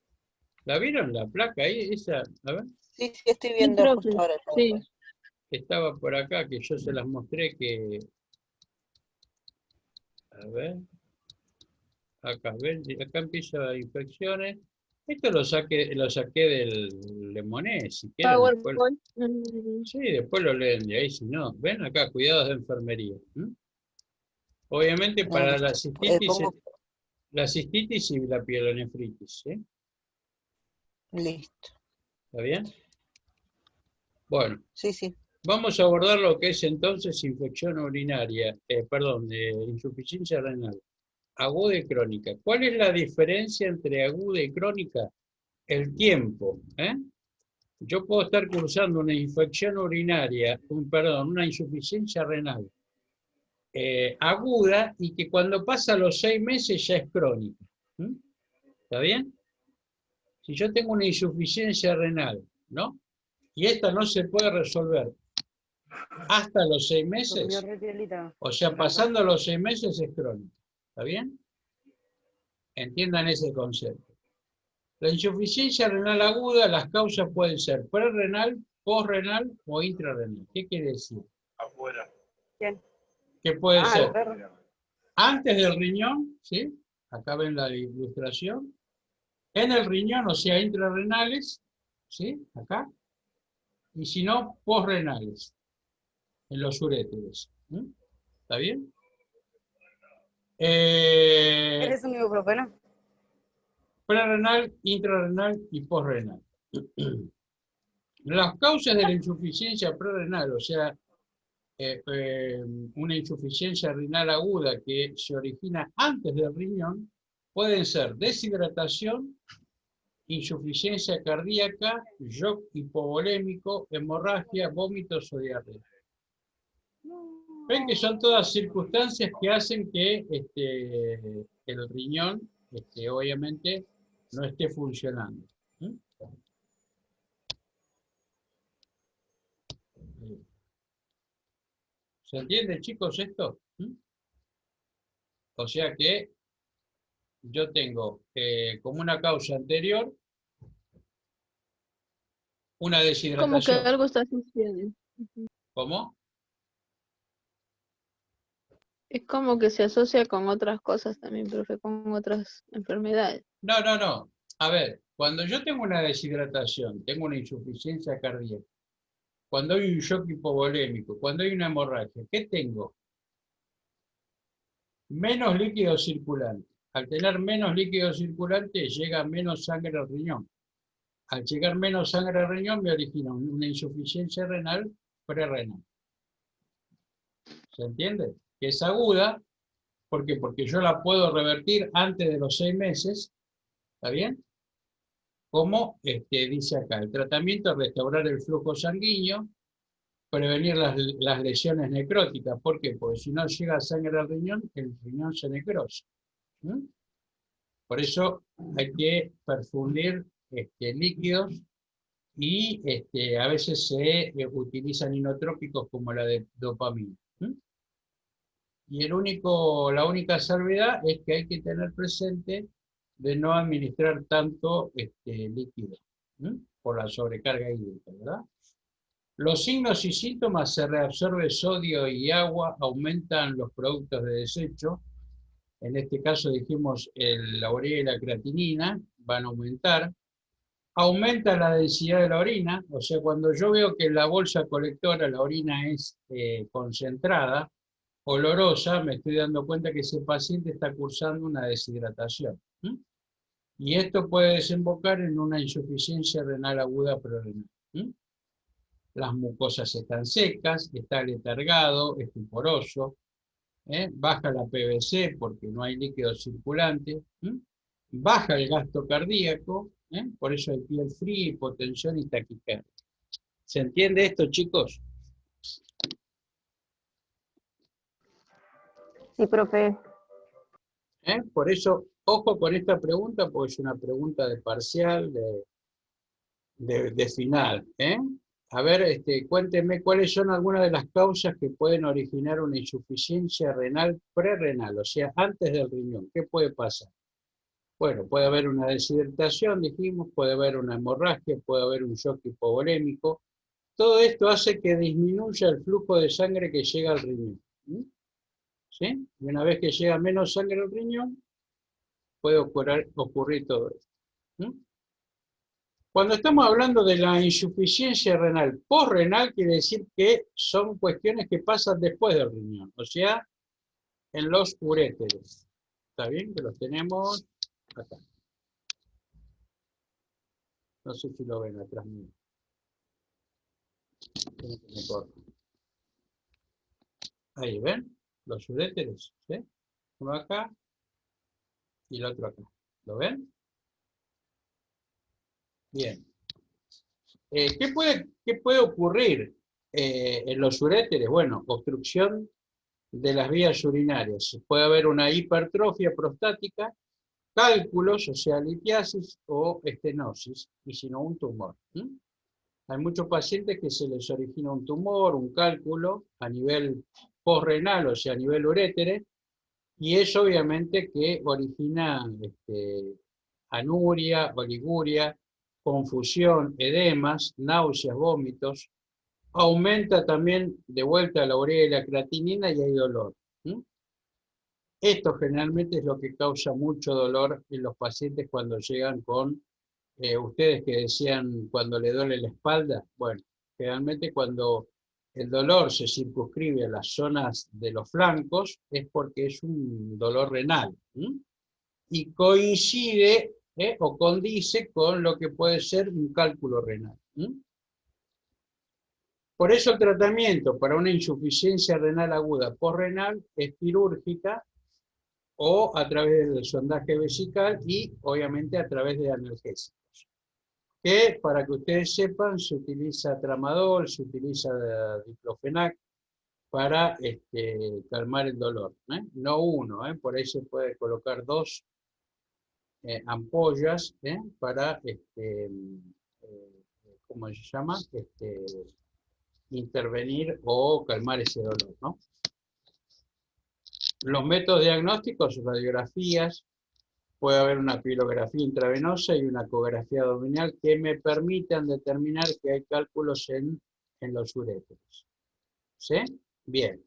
Speaker 1: ¿La vieron la placa ahí? Esa, a ver.
Speaker 3: Sí, sí, estoy
Speaker 2: Sí,
Speaker 3: viendo
Speaker 2: profe.
Speaker 3: justo ahora el
Speaker 2: Sí.
Speaker 3: PowerPoint.
Speaker 1: Estaba por acá, que yo se las mostré que, a ver, acá, ven, acá empieza infecciones. Esto lo saqué del Lemonés, si quieren, después,
Speaker 2: PowerPoint.
Speaker 1: sí, después lo leen de ahí, si no. Ven acá, cuidados de enfermería. Obviamente para
Speaker 3: Listo. Pongo
Speaker 1: la cistitis y la pielonefritis, ¿sí?
Speaker 3: listo.
Speaker 1: ¿Está bien? Bueno,
Speaker 3: Sí, sí.
Speaker 1: vamos a abordar lo que es entonces infección urinaria, insuficiencia renal, aguda y crónica. ¿Cuál es la diferencia entre aguda y crónica? El tiempo, ¿eh? Yo puedo estar cursando una infección urinaria, una insuficiencia renal aguda y que cuando pasa los 6 meses ya es crónica. ¿Está bien? Si yo tengo una insuficiencia renal, ¿no? Y esta no se puede resolver hasta los 6 meses, o sea, pasando los 6 meses es crónica. ¿Está bien? Entiendan ese concepto. La insuficiencia renal aguda, las causas pueden ser prerrenal, posrenal o intrarrenal. ¿Qué quiere decir?
Speaker 5: ¿Quién?
Speaker 1: ¿Qué puede
Speaker 5: Ah, el
Speaker 1: ser?
Speaker 5: perro.
Speaker 1: Antes del riñón, ¿sí? Acá ven la ilustración. En el riñón, o sea, intrarrenales, ¿sí? Acá. Y si no, posrenales, en los uréteres. ¿Está bien?
Speaker 5: ¿Eres un ibuprofeno?
Speaker 1: Prerrenal, intrarrenal y posrenal. Las causas de la insuficiencia prerrenal, o sea, una insuficiencia renal aguda que se origina antes del riñón, pueden ser deshidratación, insuficiencia cardíaca, shock hipovolémico, hemorragia, vómitos o diarrea. Ven que son todas circunstancias que hacen que el riñón, obviamente, no esté funcionando. ¿Se entiende, chicos, esto? O sea que yo tengo como una causa anterior una
Speaker 2: Como que
Speaker 1: deshidratación.
Speaker 2: algo está sucediendo.
Speaker 1: ¿Cómo?
Speaker 2: Es como que se asocia con otras cosas también, profe, con otras enfermedades.
Speaker 1: No, no, no. A ver, cuando yo tengo una deshidratación, tengo una insuficiencia cardíaca, cuando hay un shock hipovolémico, cuando hay una hemorragia, ¿qué tengo? Menos líquido circulante. Al tener menos líquido circulante, llega menos sangre al riñón. Al llegar menos sangre al riñón, me origina una insuficiencia renal prerrenal. ¿Se entiende? Que es aguda. ¿Por qué? Porque yo la puedo revertir antes de los 6 meses. ¿Está bien? Como dice acá, el tratamiento es restaurar el flujo sanguíneo, prevenir las lesiones necróticas. ¿Por qué? Porque si no llega sangre al riñón, el riñón se necrosa. Por eso hay que perfundir líquidos y a veces se utilizan inotrópicos como la de dopamina. Y la única salvedad es que hay que tener presente de no administrar tanto líquido por la sobrecarga hídrica, ¿verdad? Los signos y síntomas: se reabsorbe sodio y agua, aumentan los productos de desecho. En este caso dijimos la urea y la creatinina van a aumentar. Aumenta la densidad de la orina, o sea, cuando yo veo que en la bolsa colectora la orina es concentrada, olorosa, me estoy dando cuenta que ese paciente está cursando una deshidratación. Y esto puede desembocar en una insuficiencia renal aguda prerrenal. Las mucosas están secas, está letargado, estuporoso, baja la PVC porque no hay líquido circulante, baja el gasto cardíaco, por eso hay piel fría, hipotensión y taquicardia. ¿Se entiende esto, chicos?
Speaker 4: Sí, profe.
Speaker 1: Por eso, ojo con esta pregunta, porque es una pregunta de parcial, de final. A ver, cuéntenme cuáles son algunas de las causas que pueden originar una insuficiencia renal prerrenal, o sea, antes del riñón. ¿Qué puede pasar? Bueno, puede haber una deshidratación, dijimos, puede haber una hemorragia, puede haber un shock hipovolémico. Todo esto hace que disminuya el flujo de sangre que llega al riñón. ¿Sí? Y una vez que llega menos sangre al riñón, puede ocurrir todo esto. Cuando estamos hablando de la insuficiencia renal postrenal, quiere decir que son cuestiones que pasan después del riñón, o sea, en los uréteres. ¿Está bien? Que los tenemos acá. No sé si lo ven atrás mío. Ahí, ¿ven? Los uréteres, ¿sí? Uno acá y el otro acá. ¿Lo ven? Bien. ¿Qué puede ocurrir en los uréteres? Bueno, obstrucción de las vías urinarias. Puede haber una hipertrofia prostática, cálculos, o sea, litiasis o estenosis, y si no, un tumor. Hay muchos pacientes que se les origina un tumor, un cálculo, a nivel postrenal, o sea, a nivel urétere, y eso obviamente que origina anuria, oliguria, confusión, edemas, náuseas, vómitos. Aumenta también de vuelta la urea y la creatinina y hay dolor. Esto generalmente es lo que causa mucho dolor en los pacientes cuando llegan con, ustedes que decían cuando le duele la espalda, bueno, generalmente cuando el dolor se circunscribe a las zonas de los flancos es porque es un dolor renal. Y coincide o condice con lo que puede ser un cálculo renal. Por eso el tratamiento para una insuficiencia renal aguda postrenal es quirúrgica o a través del sondaje vesical y obviamente a través de analgésicos. Que para que ustedes sepan se utiliza tramadol, se utiliza diclofenac para calmar el dolor. No uno, por ahí se puede colocar 2 ampollas para, ¿cómo se llama? Intervenir o calmar ese dolor, ¿no? Los métodos diagnósticos, radiografías, puede haber una pilografía intravenosa y una ecografía abdominal que me permitan determinar que hay cálculos en los uréteres. ¿Sí? Bien.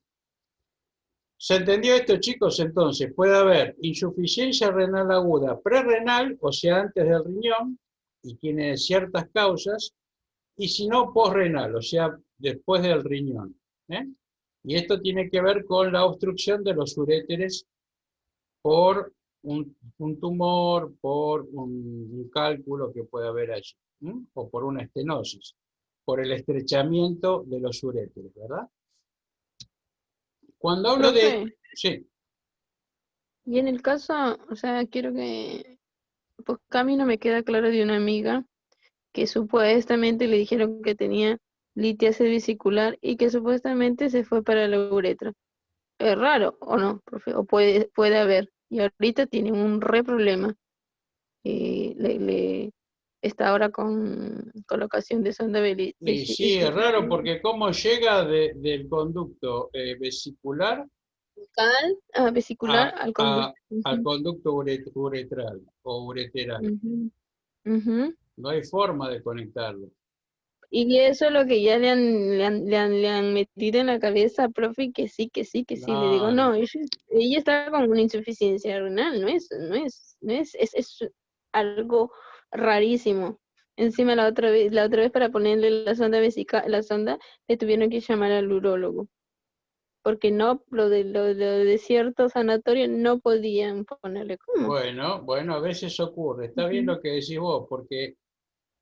Speaker 1: ¿Se entendió esto, chicos? Entonces, puede haber insuficiencia renal aguda prerrenal, o sea, antes del riñón, y tiene ciertas causas, y si no, posrenal, o sea, después del riñón. Y esto tiene que ver con la obstrucción de los uréteres por un tumor, por un cálculo que puede haber allí, o por una estenosis, por el estrechamiento de los uréteres, ¿verdad? Cuando hablo
Speaker 2: Profe,
Speaker 1: Sí,
Speaker 2: y en el caso, o sea, quiero que, porque a mí no me queda claro de una amiga que supuestamente le dijeron que tenía litiasis vesicular y que supuestamente se fue para la uretra. ¿Es raro o no, profe? O puede haber. Y ahorita tiene un re problema. Le está ahora con colocación de sonda
Speaker 1: y sí, es raro
Speaker 2: vesical,
Speaker 1: porque cómo llega del conducto vesicular
Speaker 2: vesicular
Speaker 1: a-
Speaker 2: al
Speaker 1: a-
Speaker 2: conducto.
Speaker 1: al conducto uretral o ureteral.
Speaker 2: Ujú, ujú.
Speaker 1: No hay forma de conectarlo.
Speaker 2: Y eso es lo que ya le han metido en la cabeza, profe, que sí, que sí, que sí. Le digo,
Speaker 1: No,
Speaker 2: no, ella está con una insuficiencia renal, es algo rarísimo. Encima la otra vez para ponerle la sonda vesical, la sonda, le tuvieron que llamar al urólogo, porque no, lo de cierto sanatorio no podían ponerle cómo.
Speaker 1: bueno, a veces ocurre. Está bien
Speaker 2: Ujú.
Speaker 1: lo que decís vos, porque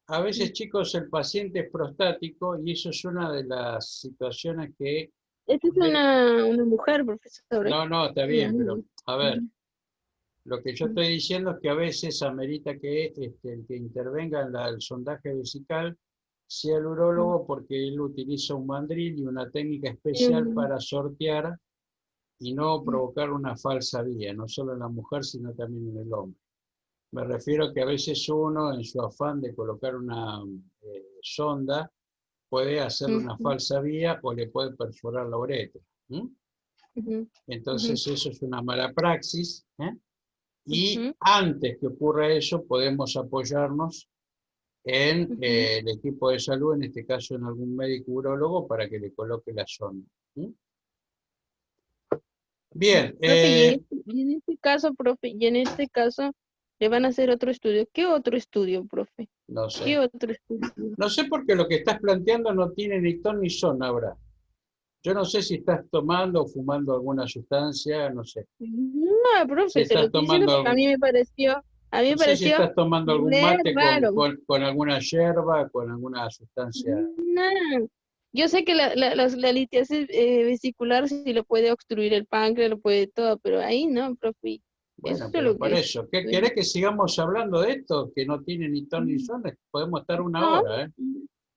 Speaker 1: a veces, chicos, el paciente es prostático y eso es una de las situaciones que...
Speaker 2: Esta es una mujer, profesor, ¿eh?
Speaker 1: No, está
Speaker 2: Una
Speaker 1: bien, pero
Speaker 2: mujer.
Speaker 1: a ver,
Speaker 2: Ujú.
Speaker 1: lo que yo estoy diciendo es que a veces amerita que el que intervenga en el sondaje vesical sea el urólogo porque él utiliza un mandril y una técnica especial
Speaker 2: Ujú.
Speaker 1: para sortear y no provocar una falsa vía, no solo en la mujer, sino también en el hombre. Me refiero a que a veces uno, en su afán de colocar una sonda, puede hacer una
Speaker 2: Ujú.
Speaker 1: falsa vía o le puede perforar la uretra.
Speaker 2: Ujú. Ujú.
Speaker 1: Entonces eso es una mala praxis, Y antes que ocurra eso, podemos apoyarnos en el equipo de salud, en este caso en algún médico urólogo, para que le coloque la sonda. Bien.
Speaker 2: Profe, y en este caso, profe, y en este caso le van a hacer otro estudio. ¿Qué otro estudio, profe?
Speaker 1: No
Speaker 2: ¿Qué
Speaker 1: sé.
Speaker 2: otro estudio?
Speaker 1: No sé porque lo que estás planteando no tiene ni ton ni son ahora. Yo no sé si estás tomando o fumando alguna sustancia, no sé.
Speaker 2: No,
Speaker 1: Si
Speaker 2: profe, se lo
Speaker 1: estás
Speaker 2: estoy diciendo
Speaker 1: tomando
Speaker 2: porque a mí me
Speaker 1: no sé si
Speaker 2: pareció
Speaker 1: estás tomando algún
Speaker 2: re
Speaker 1: mate
Speaker 2: raro.
Speaker 1: con alguna yerba, con alguna sustancia.
Speaker 2: No. Yo sé que la litiasis vesicular sí lo puede obstruir el páncreas, lo puede todo, pero ahí no, profe. Eso
Speaker 1: Bueno,
Speaker 2: es
Speaker 1: pero
Speaker 2: lo
Speaker 1: por
Speaker 2: que
Speaker 1: eso, ¿qué querés que sigamos hablando de esto? Que no tiene ni ton ni son, podemos estar una
Speaker 2: No,
Speaker 1: hora, ¿eh?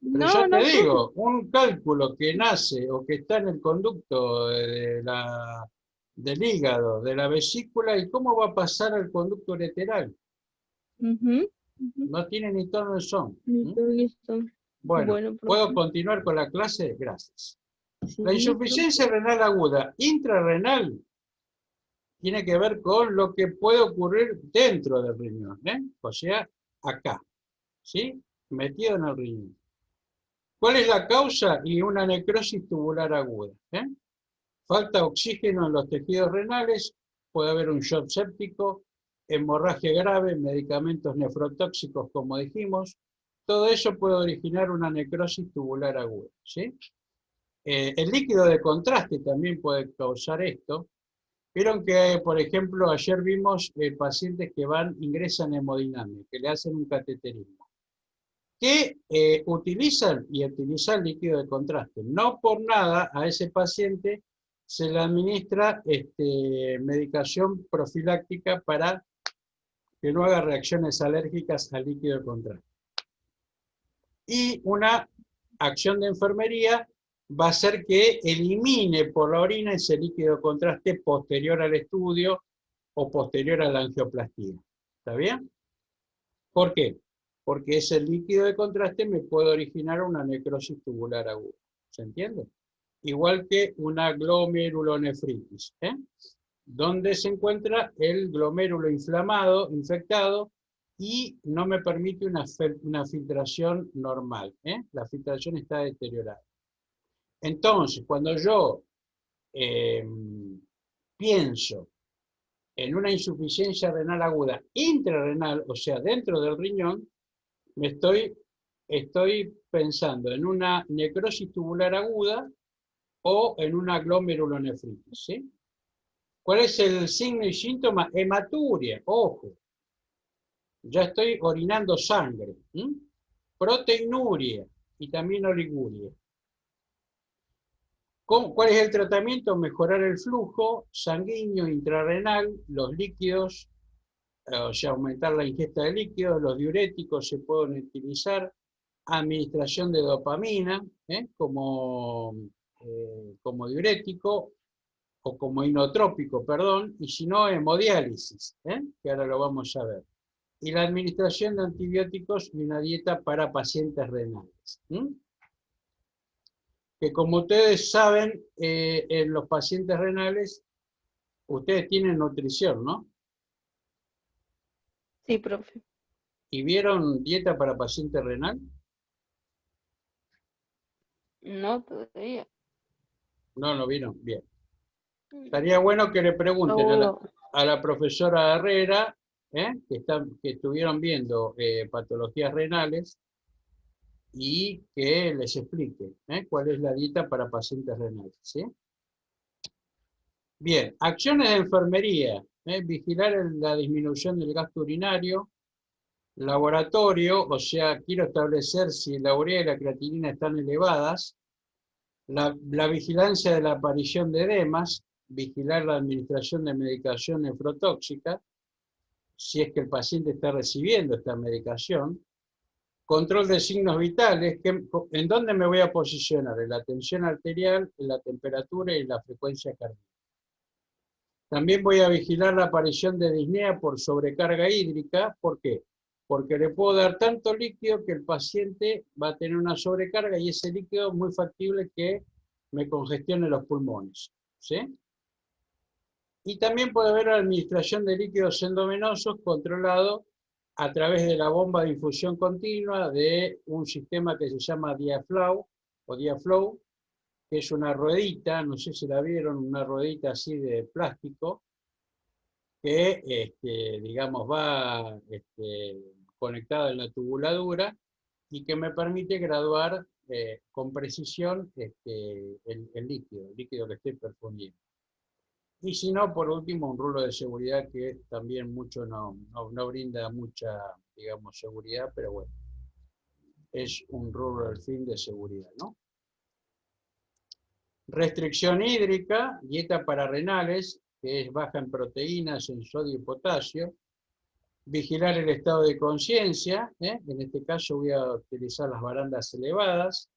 Speaker 1: Pero ya te
Speaker 2: no, profe.
Speaker 1: digo, un cálculo que nace o que está en el conducto del hígado, de la vesícula, ¿y cómo va a pasar al conducto ureteral?
Speaker 2: Ujú.
Speaker 1: No tiene ni ton ni son.
Speaker 2: Listo.
Speaker 1: Bueno,
Speaker 2: Bueno,
Speaker 1: ¿puedo
Speaker 2: profe.
Speaker 1: continuar con la clase? Gracias.
Speaker 2: Sí,
Speaker 1: La insuficiencia renal aguda intrarrenal tiene que ver con lo que puede ocurrir dentro del riñón, ¿eh? O sea, acá, ¿sí? Metido en el riñón. ¿Cuál es la causa? Y una necrosis tubular aguda, ¿eh? Falta de oxígeno en los tejidos renales, puede haber un shock séptico, hemorragia grave, medicamentos nefrotóxicos, como dijimos. Todo eso puede originar una necrosis tubular aguda, ¿sí? El líquido de contraste también puede causar esto. Vieron que, por ejemplo, ayer vimos pacientes que ingresan hemodinamia, que le hacen un cateterismo, que utilizan líquido de contraste. No por nada a ese paciente se le administra medicación profiláctica para que no haga reacciones alérgicas al líquido de contraste. Y una acción de enfermería va a ser que elimine por la orina ese líquido de contraste posterior al estudio o posterior a la angioplastía. ¿Está bien? ¿Por qué? Porque ese líquido de contraste me puede originar una necrosis tubular aguda. ¿Se entiende? Igual que una glomerulonefritis, donde se encuentra el glomérulo inflamado, infectado, y no me permite una filtración normal. La filtración está deteriorada. Entonces, cuando yo pienso en una insuficiencia renal aguda intrarrenal, o sea, dentro del riñón, estoy pensando en una necrosis tubular aguda o en una glomerulonefritis, ¿sí? ¿Cuál es el signo y síntoma? Hematuria, ojo. Ya estoy orinando sangre. Proteinuria y también oliguria. ¿Cuál es el tratamiento? Mejorar el flujo sanguíneo intrarrenal, los líquidos, o sea, aumentar la ingesta de líquidos, los diuréticos se pueden utilizar, administración de dopamina como diurético o como inotrópico, perdón, y si no, hemodiálisis, que ahora lo vamos a ver. Y la administración de antibióticos y una dieta para pacientes renales. Que como ustedes saben, en los pacientes renales, ustedes tienen nutrición, ¿no?
Speaker 2: Sí, profe.
Speaker 1: ¿Y vieron dieta para paciente renal?
Speaker 2: No, todavía.
Speaker 1: No, no vieron. Bien. Estaría bueno que le pregunten
Speaker 4: Aún no.
Speaker 1: a la profesora Herrera, que estuvieron viendo patologías renales, y que les explique cuál es la dieta para pacientes renales, ¿sí? Bien, acciones de enfermería, vigilar la disminución del gasto urinario, laboratorio, o sea, quiero establecer si la urea y la creatinina están elevadas, la vigilancia de la aparición de edemas, vigilar la administración de medicación nefrotóxica, si es que el paciente está recibiendo esta medicación, control de signos vitales, ¿en dónde me voy a posicionar? En la tensión arterial, en la temperatura y en la frecuencia cardíaca. También voy a vigilar la aparición de disnea por sobrecarga hídrica. ¿Por qué? Porque le puedo dar tanto líquido que el paciente va a tener una sobrecarga y ese líquido es muy factible que me congestione los pulmones. ¿Sí? Y también puede haber administración de líquidos endovenosos controlado a través de la bomba de infusión continua de un sistema que se llama Diaflow, que es una ruedita, no sé si la vieron, una ruedita así de plástico, que digamos va conectada en la tubuladura y que me permite graduar con precisión el líquido que estoy perfundiendo. Y si no, por último, un rulo de seguridad que también mucho no brinda mucha, digamos, seguridad, pero bueno, es un rulo al fin de seguridad, ¿no? Restricción hídrica, dieta para renales, que es baja en proteínas, en sodio y potasio. Vigilar el estado de conciencia, en este caso voy a utilizar las barandas elevadas,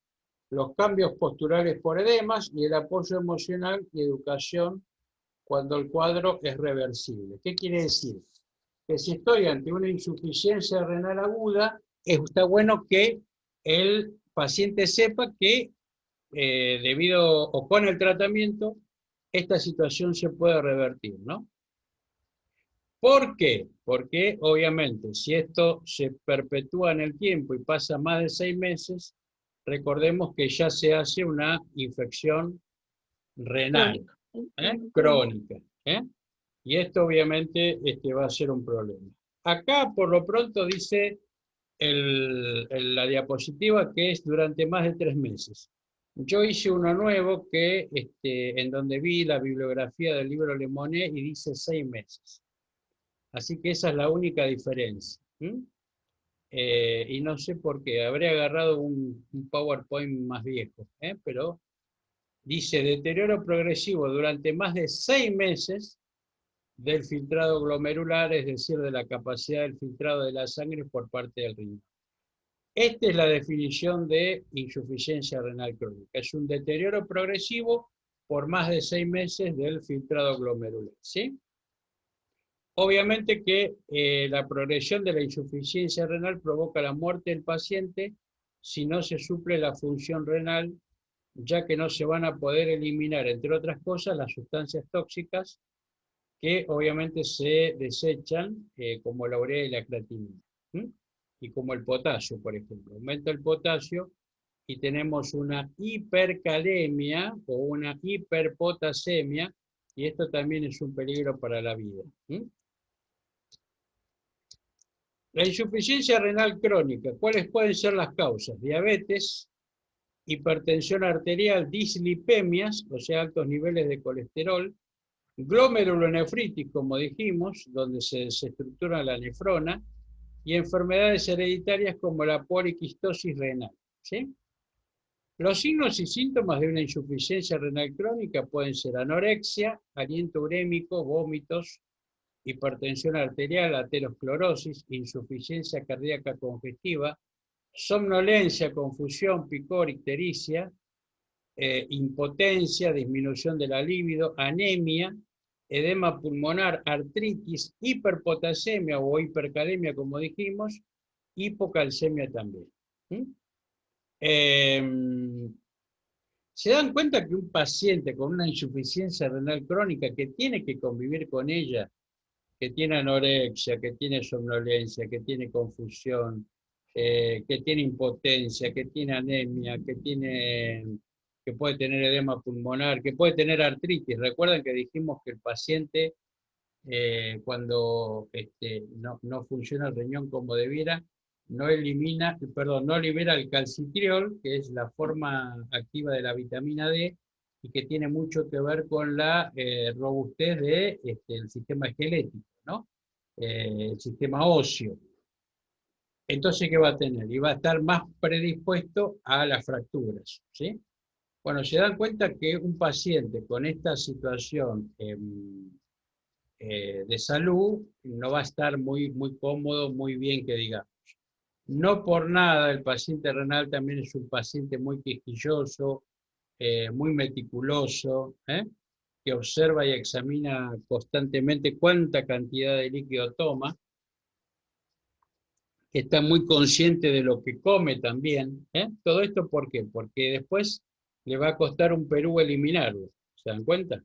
Speaker 1: los cambios posturales por edemas y el apoyo emocional y educación cuando el cuadro es reversible. ¿Qué quiere decir? Que si estoy ante una insuficiencia renal aguda, está bueno que el paciente sepa que debido o con el tratamiento, esta situación se puede revertir, ¿no? ¿Por qué? Porque obviamente si esto se perpetúa en el tiempo y pasa más de 6 meses, recordemos que ya se hace una infección renal, crónica. Y esto obviamente va a ser un problema. Acá por lo pronto dice la diapositiva que es durante más de 3 meses. Yo hice uno nuevo que, en donde vi la bibliografía del libro Le Monnet y dice 6 meses. Así que esa es la única diferencia. Y no sé por qué, habré agarrado un PowerPoint más viejo, pero dice deterioro progresivo durante más de 6 meses del filtrado glomerular, es decir, de la capacidad del filtrado de la sangre por parte del riñón. Esta es la definición de insuficiencia renal crónica. Es un deterioro progresivo por más de 6 meses del filtrado glomerular, ¿sí? Obviamente que la progresión de la insuficiencia renal provoca la muerte del paciente si no se suple la función renal, ya que no se van a poder eliminar, entre otras cosas, las sustancias tóxicas que obviamente se desechan, como la urea y la creatinina. Y como el potasio, por ejemplo. Aumenta el potasio y tenemos una hipercalemia o una hiperpotasemia, y esto también es un peligro para la vida. La insuficiencia renal crónica, ¿cuáles pueden ser las causas? Diabetes, hipertensión arterial, dislipemias, o sea, altos niveles de colesterol, glomerulonefritis, como dijimos, donde se desestructura la nefrona, y enfermedades hereditarias como la poliquistosis renal, ¿sí? Los signos y síntomas de una insuficiencia renal crónica pueden ser anorexia, aliento urémico, vómitos, hipertensión arterial, aterosclerosis, insuficiencia cardíaca congestiva, somnolencia, confusión, picor, ictericia, impotencia, disminución de la libido, anemia, edema pulmonar, artritis, hiperpotasemia o hipercalemia, como dijimos, hipocalcemia también. ¿Se dan cuenta que un paciente con una insuficiencia renal crónica que tiene que convivir con ella, que tiene anorexia, que tiene somnolencia, que tiene confusión, que tiene impotencia, que tiene anemia, que puede tener edema pulmonar, que puede tener artritis? Recuerden que dijimos que el paciente, cuando no funciona el riñón como debiera, no libera el calcitriol, que es la forma activa de la vitamina D, y que tiene mucho que ver con la robustez del sistema esquelético, ¿no? El sistema óseo. Entonces, ¿qué va a tener? Y va a estar más predispuesto a las fracturas, ¿sí? Bueno, se dan cuenta que un paciente con esta situación de salud no va a estar muy cómodo, muy bien, que digamos. No por nada el paciente renal también es un paciente muy quisquilloso, muy meticuloso, que observa y examina constantemente cuánta cantidad de líquido toma, que está muy consciente de lo que come también. Todo esto, ¿por qué? Porque después le va a costar un Perú eliminarlo. ¿Se dan cuenta?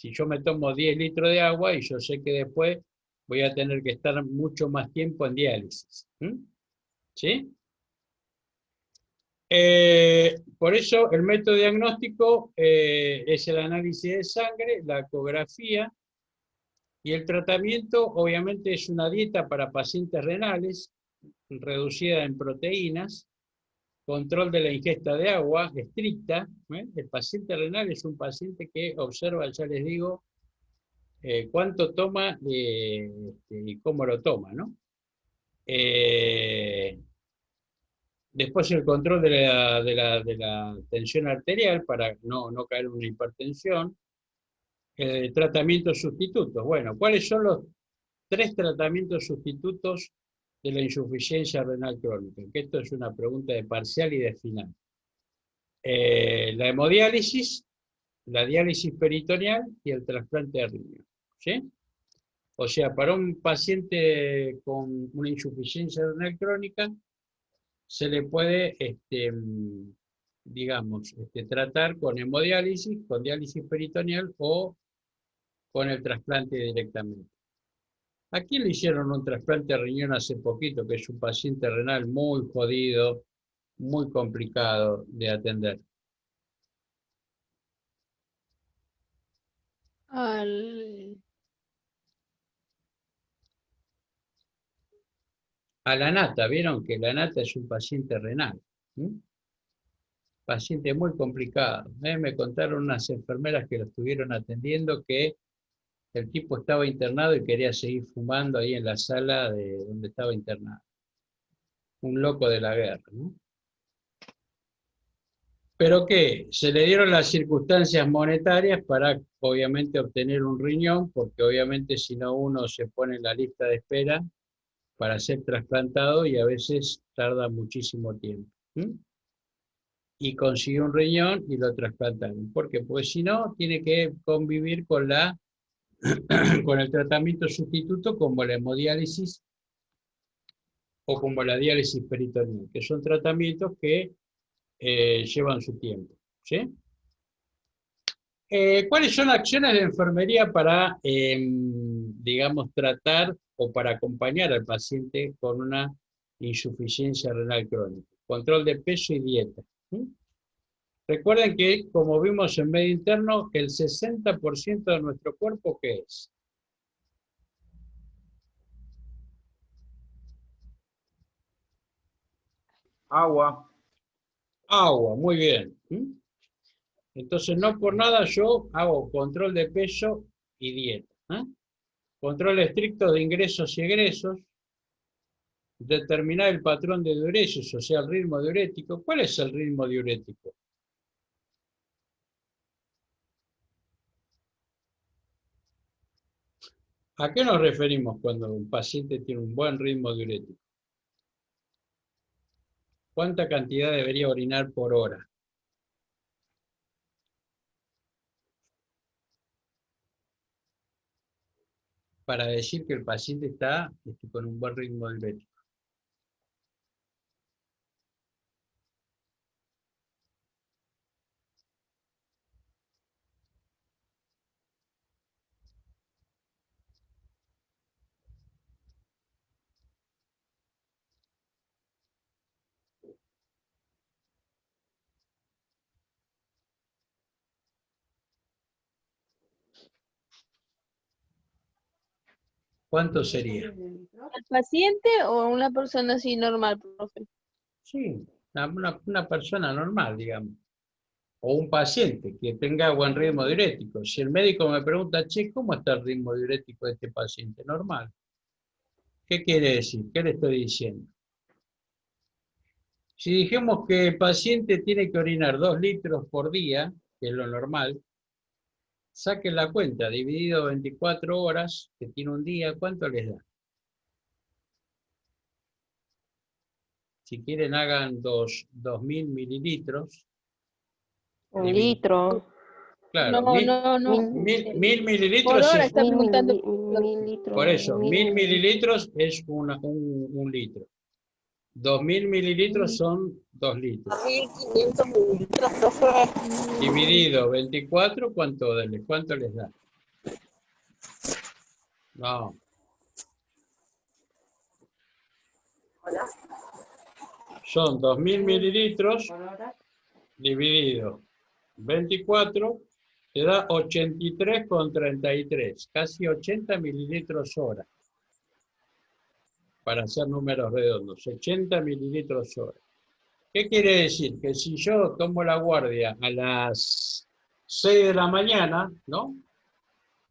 Speaker 1: Si yo me tomo 10 litros de agua y yo sé que después voy a tener que estar mucho más tiempo en diálisis. ¿Sí? Por eso el método diagnóstico es el análisis de sangre, la ecografía, y el tratamiento obviamente es una dieta para pacientes renales, reducida en proteínas, control de la ingesta de agua estricta. El paciente renal es un paciente que observa, ya les digo, cuánto toma y cómo lo toma, ¿no? Después el control de la tensión arterial para no caer en una hipertensión. Tratamientos sustitutos. Bueno, ¿cuáles son los 3 tratamientos sustitutos de la insuficiencia renal crónica? Que esto es una pregunta de parcial y de final. La hemodiálisis, la diálisis peritoneal y el trasplante de riñón. ¿Sí? O sea, para un paciente con una insuficiencia renal crónica, se le puede, digamos, tratar con hemodiálisis, con diálisis peritoneal o con el trasplante directamente. ¿A quién le hicieron un trasplante de riñón hace poquito, que es un paciente renal muy jodido, muy complicado de atender? A la Nata, vieron que la Nata es un paciente renal. Paciente muy complicado. Me contaron unas enfermeras que lo estuvieron atendiendo que el tipo estaba internado y quería seguir fumando ahí en la sala de donde estaba internado. Un loco de la guerra, ¿no? ¿Pero qué? Se le dieron las circunstancias monetarias para, obviamente, obtener un riñón, porque obviamente si no uno se pone en la lista de espera para ser trasplantado y a veces tarda muchísimo tiempo. Y consiguió un riñón y lo trasplantaron. ¿Por qué? Porque si no, tiene que convivir con el tratamiento sustituto como la hemodiálisis o como la diálisis peritoneal, que son tratamientos que llevan su tiempo. ¿Sí? ¿Cuáles son acciones de enfermería para, digamos, tratar o para acompañar al paciente con una insuficiencia renal crónica? Control de peso y dieta. Recuerden que, como vimos en medio interno, el 60% de nuestro cuerpo, ¿qué es?
Speaker 7: Agua.
Speaker 1: Agua, muy bien. Entonces, no por nada yo hago control de peso y dieta. Control estricto de ingresos y egresos. Determinar el patrón de diuresis, o sea, el ritmo diurético. ¿Cuál es el ritmo diurético? ¿A qué nos referimos cuando un paciente tiene un buen ritmo diurético? ¿Cuánta cantidad debería orinar por hora? Para decir que el paciente está con un buen ritmo diurético. ¿Cuánto sería?
Speaker 2: ¿El paciente o una persona así normal, profe?
Speaker 1: Sí, una persona normal, digamos. O un paciente que tenga buen ritmo diurético. Si el médico me pregunta, che, ¿cómo está el ritmo diurético de este paciente? Normal. ¿Qué quiere decir? ¿Qué le estoy diciendo? Si dijimos que el paciente tiene que orinar 2 litros por día, que es lo normal, saquen la cuenta, dividido 24 horas, que tiene un día, ¿cuánto les da? Si quieren hagan 2.000 mililitros.
Speaker 4: Un litro.
Speaker 1: Claro,
Speaker 2: No,
Speaker 1: mil
Speaker 2: Por
Speaker 1: mililitros
Speaker 2: hora
Speaker 1: es,
Speaker 2: está preguntando.
Speaker 4: Mil litros.
Speaker 1: por eso, 1.000 mililitros es un litro. 2.000 mililitros son 2 litros.
Speaker 3: 1500 mililitros, profe.
Speaker 1: Dividido 24, ¿cuánto les da? No. Son 2000 mililitros dividido 24, te da 83,33, casi 80 mililitros hora. Para hacer números redondos, 80 mililitros hora. ¿Qué quiere decir? Que si yo tomo la guardia a las 6 de la mañana, ¿no?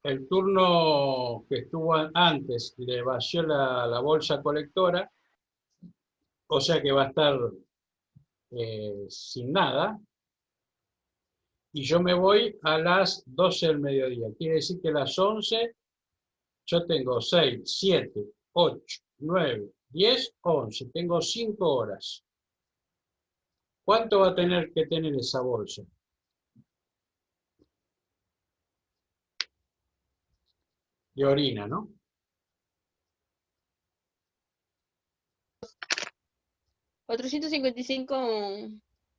Speaker 1: El turno que estuvo antes le vació la bolsa colectora, o sea que va a estar sin nada, y yo me voy a las 12 del mediodía. Quiere decir que a las 11 yo tengo 6, 7, 8, 9, 10, 11. Tengo 5 horas. ¿Cuánto va a tener que tener esa bolsa? De orina, ¿no?
Speaker 2: 455.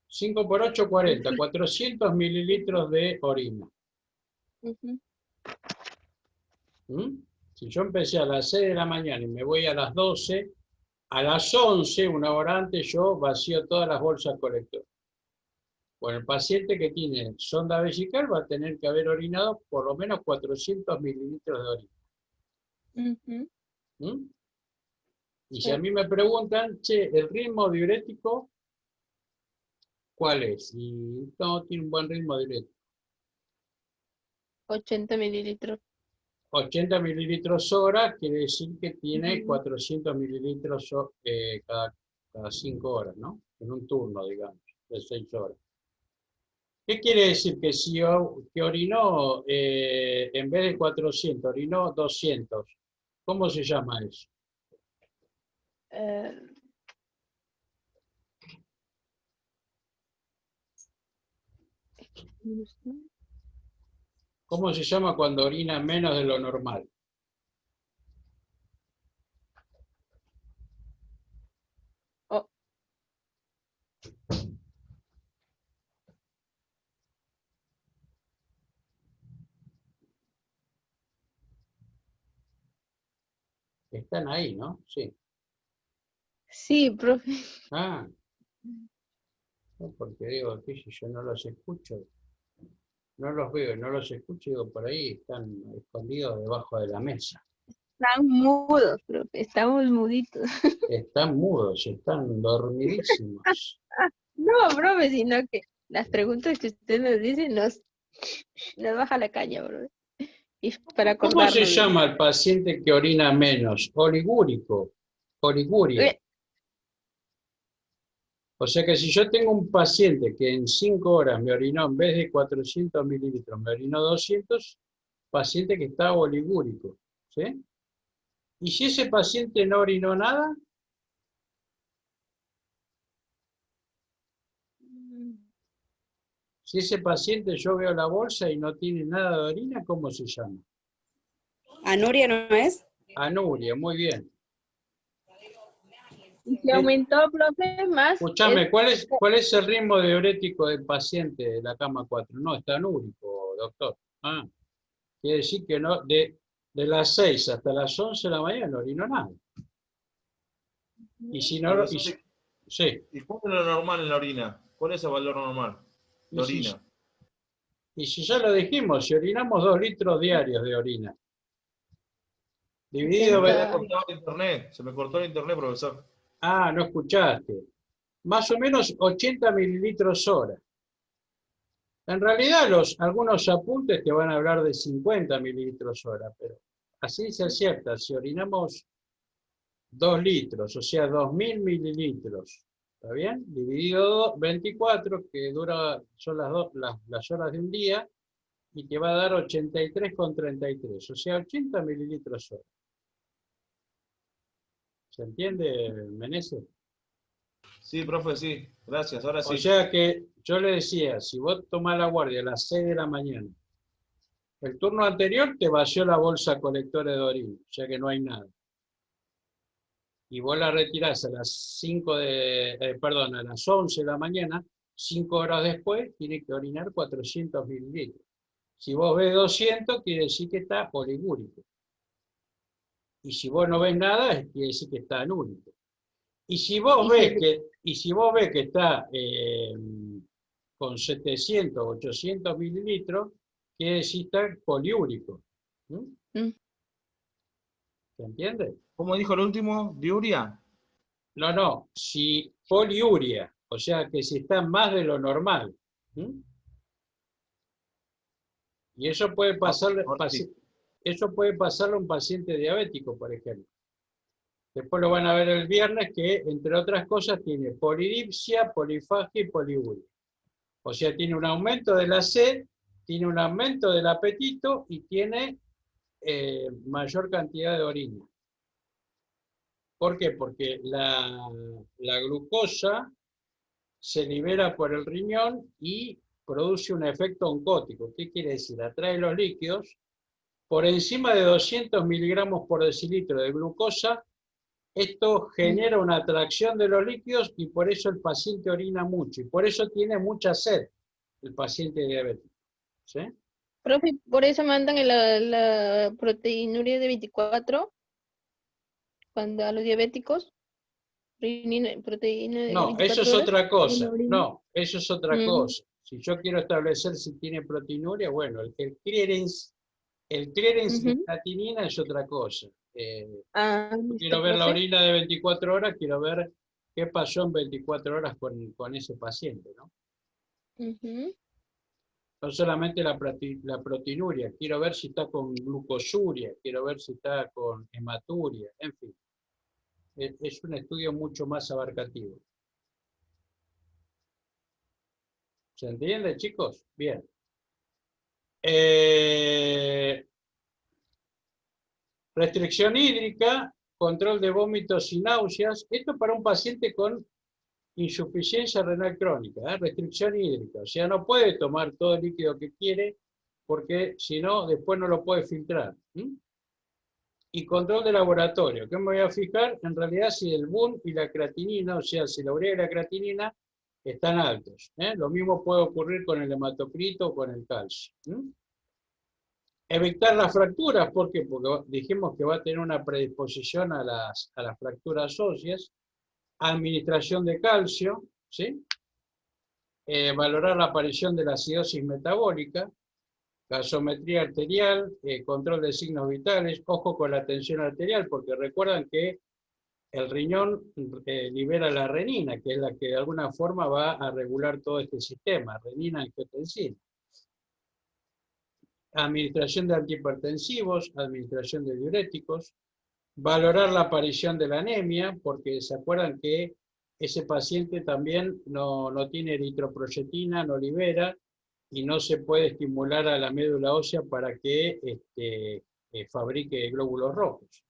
Speaker 1: 5 por 8, 40. 400 mililitros de orina.
Speaker 2: Ujú.
Speaker 1: ¿Mm? Si yo empecé a las 6 de la mañana y me voy a las 12, a las 11, una hora antes, yo vacío todas las bolsas colectoras. Bueno, el paciente que tiene sonda vesical va a tener que haber orinado por lo menos 400 mililitros de orina.
Speaker 2: Ujú.
Speaker 1: ¿Mm? Y si a mí me preguntan, che, ¿el ritmo diurético cuál es? Y no tiene un buen ritmo diurético.
Speaker 2: 80 mililitros.
Speaker 1: 80 mililitros hora quiere decir que tiene
Speaker 2: Ujú.
Speaker 1: 400 mililitros cada 5 horas, ¿no? En un turno, digamos, de 6 horas. ¿Qué quiere decir? Que si que orinó, en vez de 400, orinó 200. ¿Cómo se llama eso?
Speaker 2: Eh, no sé.
Speaker 1: ¿Cómo se llama cuando orina menos de lo normal?
Speaker 2: Oh,
Speaker 1: Están ahí, ¿no? Sí.
Speaker 2: sí, profe.
Speaker 1: Ah, no, porque digo, qué sé yo, no los escucho. No los veo, no los escucho, digo, por ahí están escondidos debajo de la mesa.
Speaker 2: Están mudos, profe. Estamos muditos.
Speaker 1: Están mudos, están dormidísimos.
Speaker 2: No, profe, sino que las preguntas que usted nos dice nos baja la caña, profe. Y para
Speaker 1: ¿Cómo se
Speaker 2: acordarnos.
Speaker 1: llama el paciente que orina menos? Oligúrico. Oliguria. O sea que si yo tengo un paciente que en 5 horas me orinó, en vez de 400 mililitros, me orinó 200, paciente que está oligúrico. ¿Sí? Y si ese paciente no orinó nada, si ese paciente yo veo la bolsa y no tiene nada de orina, ¿cómo se llama?
Speaker 5: ¿Anuria no es?
Speaker 1: Anuria, muy bien.
Speaker 2: Y si aumentó, profe, más.
Speaker 1: Escúchame, ¿cuál es el ritmo diurético del paciente de la cama 4? No, está anúrico, doctor. Ah, quiere decir que no, de las 6 hasta las 11 de la mañana no orinó nada. Y si no,
Speaker 7: Profesor,
Speaker 1: sí.
Speaker 7: ¿y cuál es lo normal en la orina? ¿Cuál es el valor normal de orina?
Speaker 1: Y si ya lo dijimos, si orinamos 2 litros diarios de orina, dividido...
Speaker 7: Se me cortó el internet, profesor.
Speaker 1: Ah, no escuchaste. Más o menos 80 mililitros hora. En realidad, algunos apuntes te van a hablar de 50 mililitros hora, pero así se acierta. Si orinamos 2 litros, o sea, 2000 mililitros, ¿está bien? Dividido 24, que son las horas de un día, y te va a dar 83,33, o sea, 80 mililitros hora. ¿Se entiende, Meneses?
Speaker 7: Sí, profe, sí. Gracias, ahora sí.
Speaker 1: O sea que yo le decía, si vos tomás la guardia a las 6 de la mañana, el turno anterior te vació la bolsa colectora de orina, ya que no hay nada. Y vos la retirás a las a las 11 de la mañana, 5 horas después, tiene que orinar 400 mililitros. Si vos ves 200, quiere decir que está oligúrico. Y si vos no ves nada, quiere decir que está anúrico. Y si vos
Speaker 2: Y
Speaker 1: ves
Speaker 2: si-
Speaker 1: que está con 700, 800 mililitros, quiere decir que está poliúrico. ¿Mm?
Speaker 2: Mm.
Speaker 1: ¿Se entiende?
Speaker 7: ¿Cómo dijo el último? ¿Diuria?
Speaker 1: No, si poliuria, o sea que si está más de lo normal. ¿Mm? Y eso puede pasarle,
Speaker 7: Ahora sí.
Speaker 1: eso puede pasarle a un paciente diabético, por ejemplo. Después lo van a ver el viernes que, entre otras cosas, tiene polidipsia, polifagia y poliuria. O sea, tiene un aumento de la sed, tiene un aumento del apetito y tiene mayor cantidad de orina. ¿Por qué? Porque la glucosa se libera por el riñón y produce un efecto oncótico. ¿Qué quiere decir? Atrae los líquidos. Por encima de 200 miligramos por decilitro de glucosa, esto genera una atracción de los líquidos y por eso el paciente orina mucho. Y por eso tiene mucha sed el paciente diabético. ¿Sí?
Speaker 2: Profe, por eso mandan la proteinuria de 24 cuando a los diabéticos, proteína de
Speaker 1: No, eso
Speaker 2: 24
Speaker 1: es
Speaker 2: horas
Speaker 1: otra
Speaker 2: en
Speaker 1: cosa.
Speaker 2: la orina.
Speaker 1: No, eso es otra
Speaker 2: Mm.
Speaker 1: cosa. Si yo quiero establecer si tiene proteinuria, bueno, el clearance de
Speaker 2: Ujú.
Speaker 1: creatinina es otra cosa. Yo
Speaker 2: Listo,
Speaker 1: quiero ver la
Speaker 2: profe.
Speaker 1: orina de 24 horas, quiero ver qué pasó en 24 horas con ese paciente, ¿no?
Speaker 2: Ujú.
Speaker 1: No solamente la proteinuria, quiero ver si está con glucosuria, quiero ver si está con hematuria, en fin. Es un estudio mucho más abarcativo. ¿Se entiende, chicos? Bien. Restricción hídrica, control de vómitos y náuseas. Esto para un paciente con insuficiencia renal crónica, restricción hídrica. O sea, no puede tomar todo el líquido que quiere porque si no, después no lo puede filtrar. Y control de laboratorio. ¿Qué me voy a fijar? En realidad si el BUN y la creatinina, o sea, si la urea y la creatinina están altos. Lo mismo puede ocurrir con el hematocrito o con el calcio. Evitar las fracturas, ¿por qué? Porque dijimos que va a tener una predisposición a las fracturas óseas. Administración de calcio, ¿sí? Valorar la aparición de la acidosis metabólica, gasometría arterial, control de signos vitales, ojo con la tensión arterial, porque recuerdan que el riñón libera la renina, que es la que de alguna forma va a regular todo este sistema, renina, angiotensina. Administración de antihipertensivos, administración de diuréticos, valorar la aparición de la anemia, porque se acuerdan que ese paciente también no tiene eritroproyetina, no libera, y no se puede estimular a la médula ósea para que fabrique glóbulos rojos.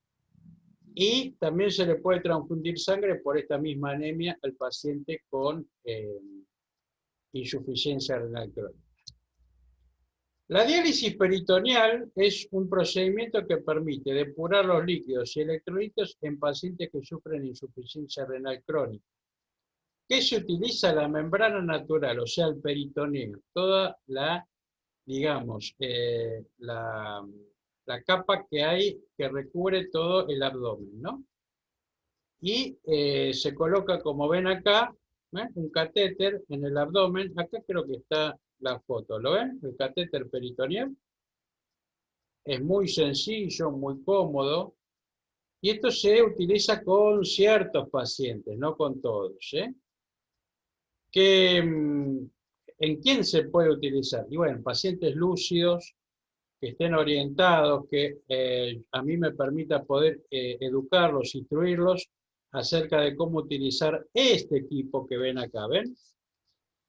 Speaker 1: Y también se le puede transfundir sangre por esta misma anemia al paciente con insuficiencia renal crónica. La diálisis peritoneal es un procedimiento que permite depurar los líquidos y electrolitos en pacientes que sufren insuficiencia renal crónica. ¿Qué se utiliza? La membrana natural, o sea, el peritoneo, toda la, digamos, la capa que hay que recubre todo el abdomen, ¿no? Y se coloca, como ven acá, un catéter en el abdomen. Acá creo que está la foto, ¿lo ven? El catéter peritoneal. Es muy sencillo, muy cómodo. Y esto se utiliza con ciertos pacientes, no con todos. ¿En quién se puede utilizar? Y bueno, pacientes lúcidos, que estén orientados, que a mí me permita poder educarlos, instruirlos acerca de cómo utilizar este equipo que ven acá, ¿ven?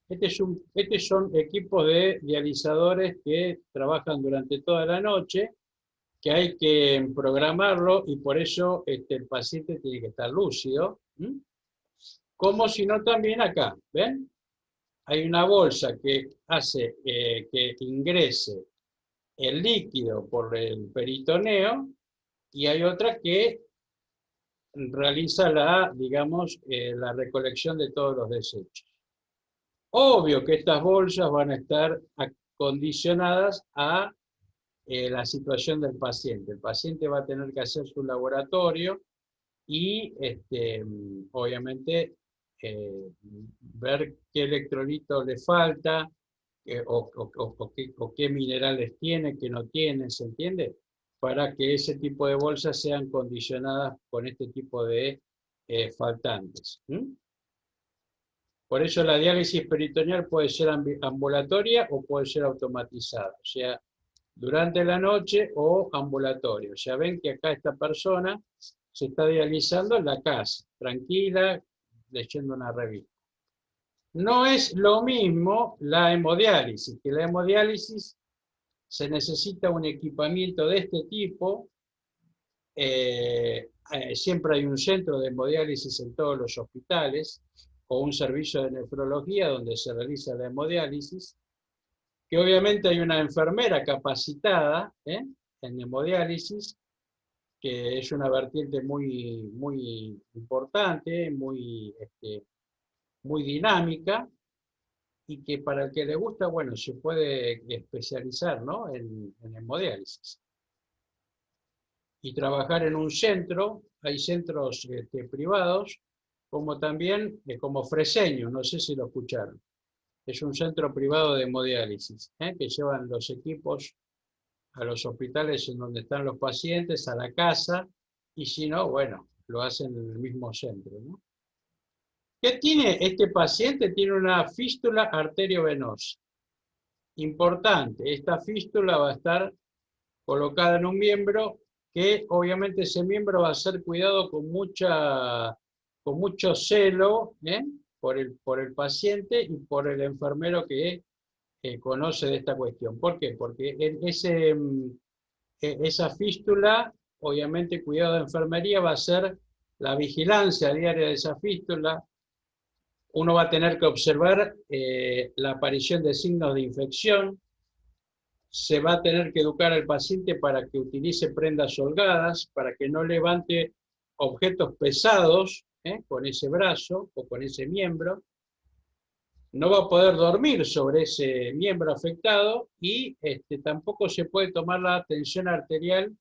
Speaker 1: Estos son equipos de dializadores que trabajan durante toda la noche, que hay que programarlo y por eso el paciente tiene que estar lúcido. Como si no también acá, ¿ven? Hay una bolsa que hace que ingrese el líquido por el peritoneo y hay otra que realiza digamos, la recolección de todos los desechos. Obvio que estas bolsas van a estar acondicionadas a la situación del paciente. El paciente va a tener que hacer su laboratorio y obviamente ver qué electrolito le falta o qué minerales tiene, que no tiene, ¿se entiende? Para que ese tipo de bolsas sean condicionadas con este tipo de faltantes. Por eso la diálisis peritoneal puede ser ambulatoria o puede ser automatizada, o sea, durante la noche o ambulatorio. O sea, ven que acá esta persona se está dializando en la casa, tranquila, leyendo una revista. No es lo mismo la hemodiálisis, que la hemodiálisis se necesita un equipamiento de este tipo. Siempre hay un centro de hemodiálisis en todos los hospitales, o un servicio de nefrología donde se realiza la hemodiálisis, que obviamente hay una enfermera capacitada en hemodiálisis, que es una vertiente muy, muy importante, muy dinámica, y que para el que le gusta, bueno, se puede especializar, ¿no?, en hemodiálisis. Y trabajar en un centro, hay centros privados, como también como Freseño, no sé si lo escucharon. Es un centro privado de hemodiálisis, que llevan los equipos a los hospitales en donde están los pacientes, a la casa, y si no, bueno, lo hacen en el mismo centro, ¿no? ¿Qué tiene este paciente? Tiene una fístula arteriovenosa. Importante, esta fístula va a estar colocada en un miembro que obviamente ese miembro va a ser cuidado con mucho celo por el paciente y por el enfermero que conoce de esta cuestión. ¿Por qué? Porque esa fístula, obviamente cuidado de enfermería va a ser la vigilancia diaria de esa fístula. Uno va a tener que observar la aparición de signos de infección. Se va a tener que educar al paciente para que utilice prendas holgadas, para que no levante objetos pesados con ese brazo o con ese miembro. No va a poder dormir sobre ese miembro afectado y tampoco se puede tomar la tensión arterial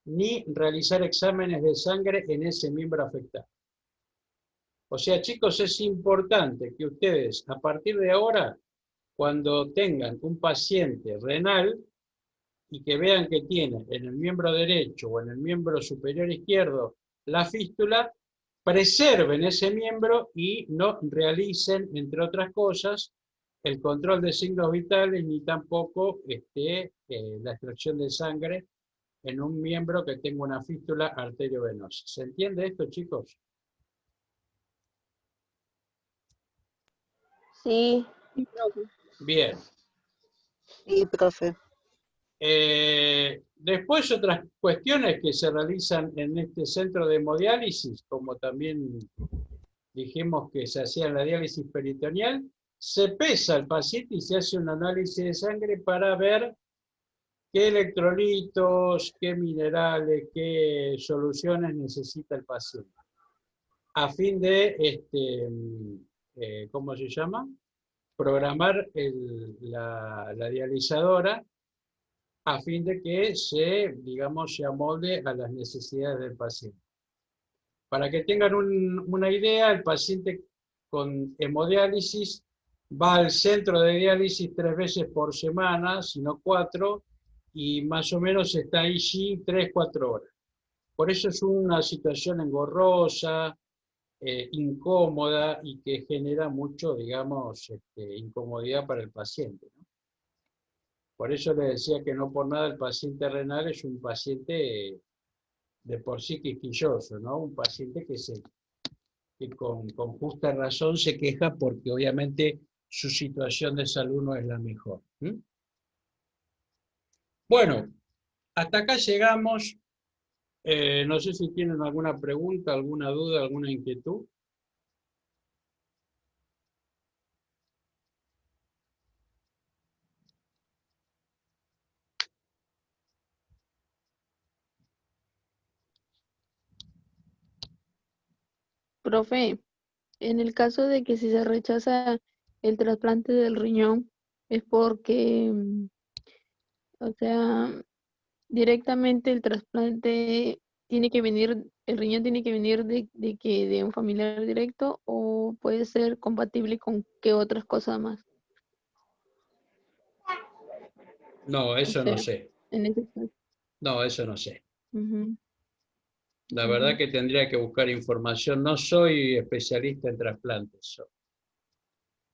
Speaker 1: ni realizar exámenes de sangre en ese miembro afectado. O sea, chicos, es importante que ustedes, a partir de ahora, cuando tengan un paciente renal y que vean que tiene en el miembro derecho o en el miembro superior izquierdo la fístula, preserven ese miembro y no realicen, entre otras cosas, el control de signos vitales ni tampoco la extracción de sangre en un miembro que tenga una fístula arteriovenosa. ¿Se entiende esto, chicos?
Speaker 4: Sí,
Speaker 1: Bien.
Speaker 3: Sí, profe.
Speaker 1: Después otras cuestiones que se realizan en este centro de hemodiálisis, como también dijimos que se hacía en la diálisis peritoneal, se pesa al paciente y se hace un análisis de sangre para ver qué electrolitos, qué minerales, qué soluciones necesita el paciente, a fin de, ¿cómo se llama?, programar la dializadora a fin de que digamos, se amolde a las necesidades del paciente. Para que tengan una idea, el paciente con hemodiálisis va al centro de diálisis 3 veces por semana, si no 4, y más o menos está allí 3-4 horas. Por eso es una situación engorrosa, incómoda y que genera mucho, digamos, incomodidad para el paciente, ¿no? Por eso le decía que no por nada el paciente renal es un paciente de por sí quisquilloso, ¿no? Un paciente que con justa razón se queja porque obviamente su situación de salud no es la mejor. Bueno, hasta acá llegamos. No sé si tienen alguna pregunta, alguna duda, alguna inquietud.
Speaker 2: Profe, en el caso de que si se rechaza el trasplante del riñón, es porque, o sea, directamente el trasplante tiene que venir, el riñón tiene que venir de un familiar directo o puede ser compatible con qué otras cosas más.
Speaker 1: No,
Speaker 2: O
Speaker 1: eso no
Speaker 2: sea,
Speaker 1: sé.
Speaker 2: en ese caso.
Speaker 1: No, eso no sé.
Speaker 2: Ujú,
Speaker 1: La verdad
Speaker 2: ujú.
Speaker 1: que tendría que buscar información. No soy especialista en trasplantes.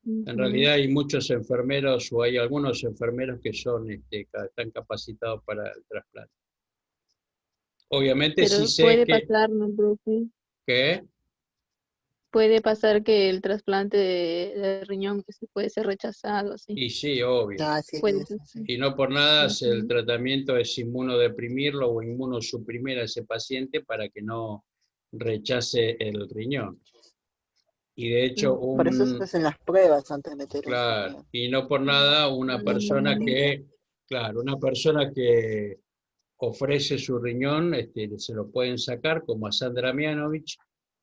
Speaker 1: En realidad hay muchos enfermeros o hay algunos enfermeros que son, están capacitados para el trasplante. Obviamente sí
Speaker 2: Pero
Speaker 1: sé
Speaker 2: puede pasar, ¿no, profe?
Speaker 1: que
Speaker 2: Puede pasar que el trasplante de riñón puede ser rechazado, así.
Speaker 1: y sí, obvio.
Speaker 3: Ah, sí,
Speaker 2: Puede
Speaker 3: eso
Speaker 2: ser.
Speaker 3: sí.
Speaker 1: Y no por nada el
Speaker 2: Ujú.
Speaker 1: tratamiento es inmunodeprimirlo o inmunosuprimir a ese paciente para que no rechace el riñón. Y de hecho,
Speaker 3: Por eso se hacen las pruebas antes de meter un
Speaker 1: claro,
Speaker 3: riñón.
Speaker 1: y no por nada una persona
Speaker 3: Anemia.
Speaker 1: una persona que ofrece su riñón, se lo pueden sacar, como a Sandra Mianovich,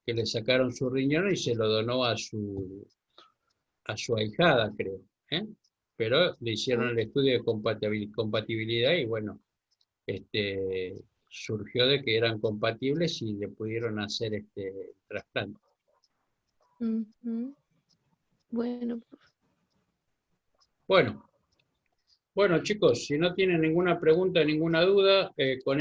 Speaker 1: que le sacaron su riñón y se lo donó a su ahijada, creo. ¿Eh? Pero le hicieron el estudio de compatibilidad y bueno, surgió de que eran compatibles y le pudieron hacer este trasplante.
Speaker 2: Ujú. Bueno,
Speaker 1: Bueno, chicos, si no tienen ninguna pregunta, ninguna duda, con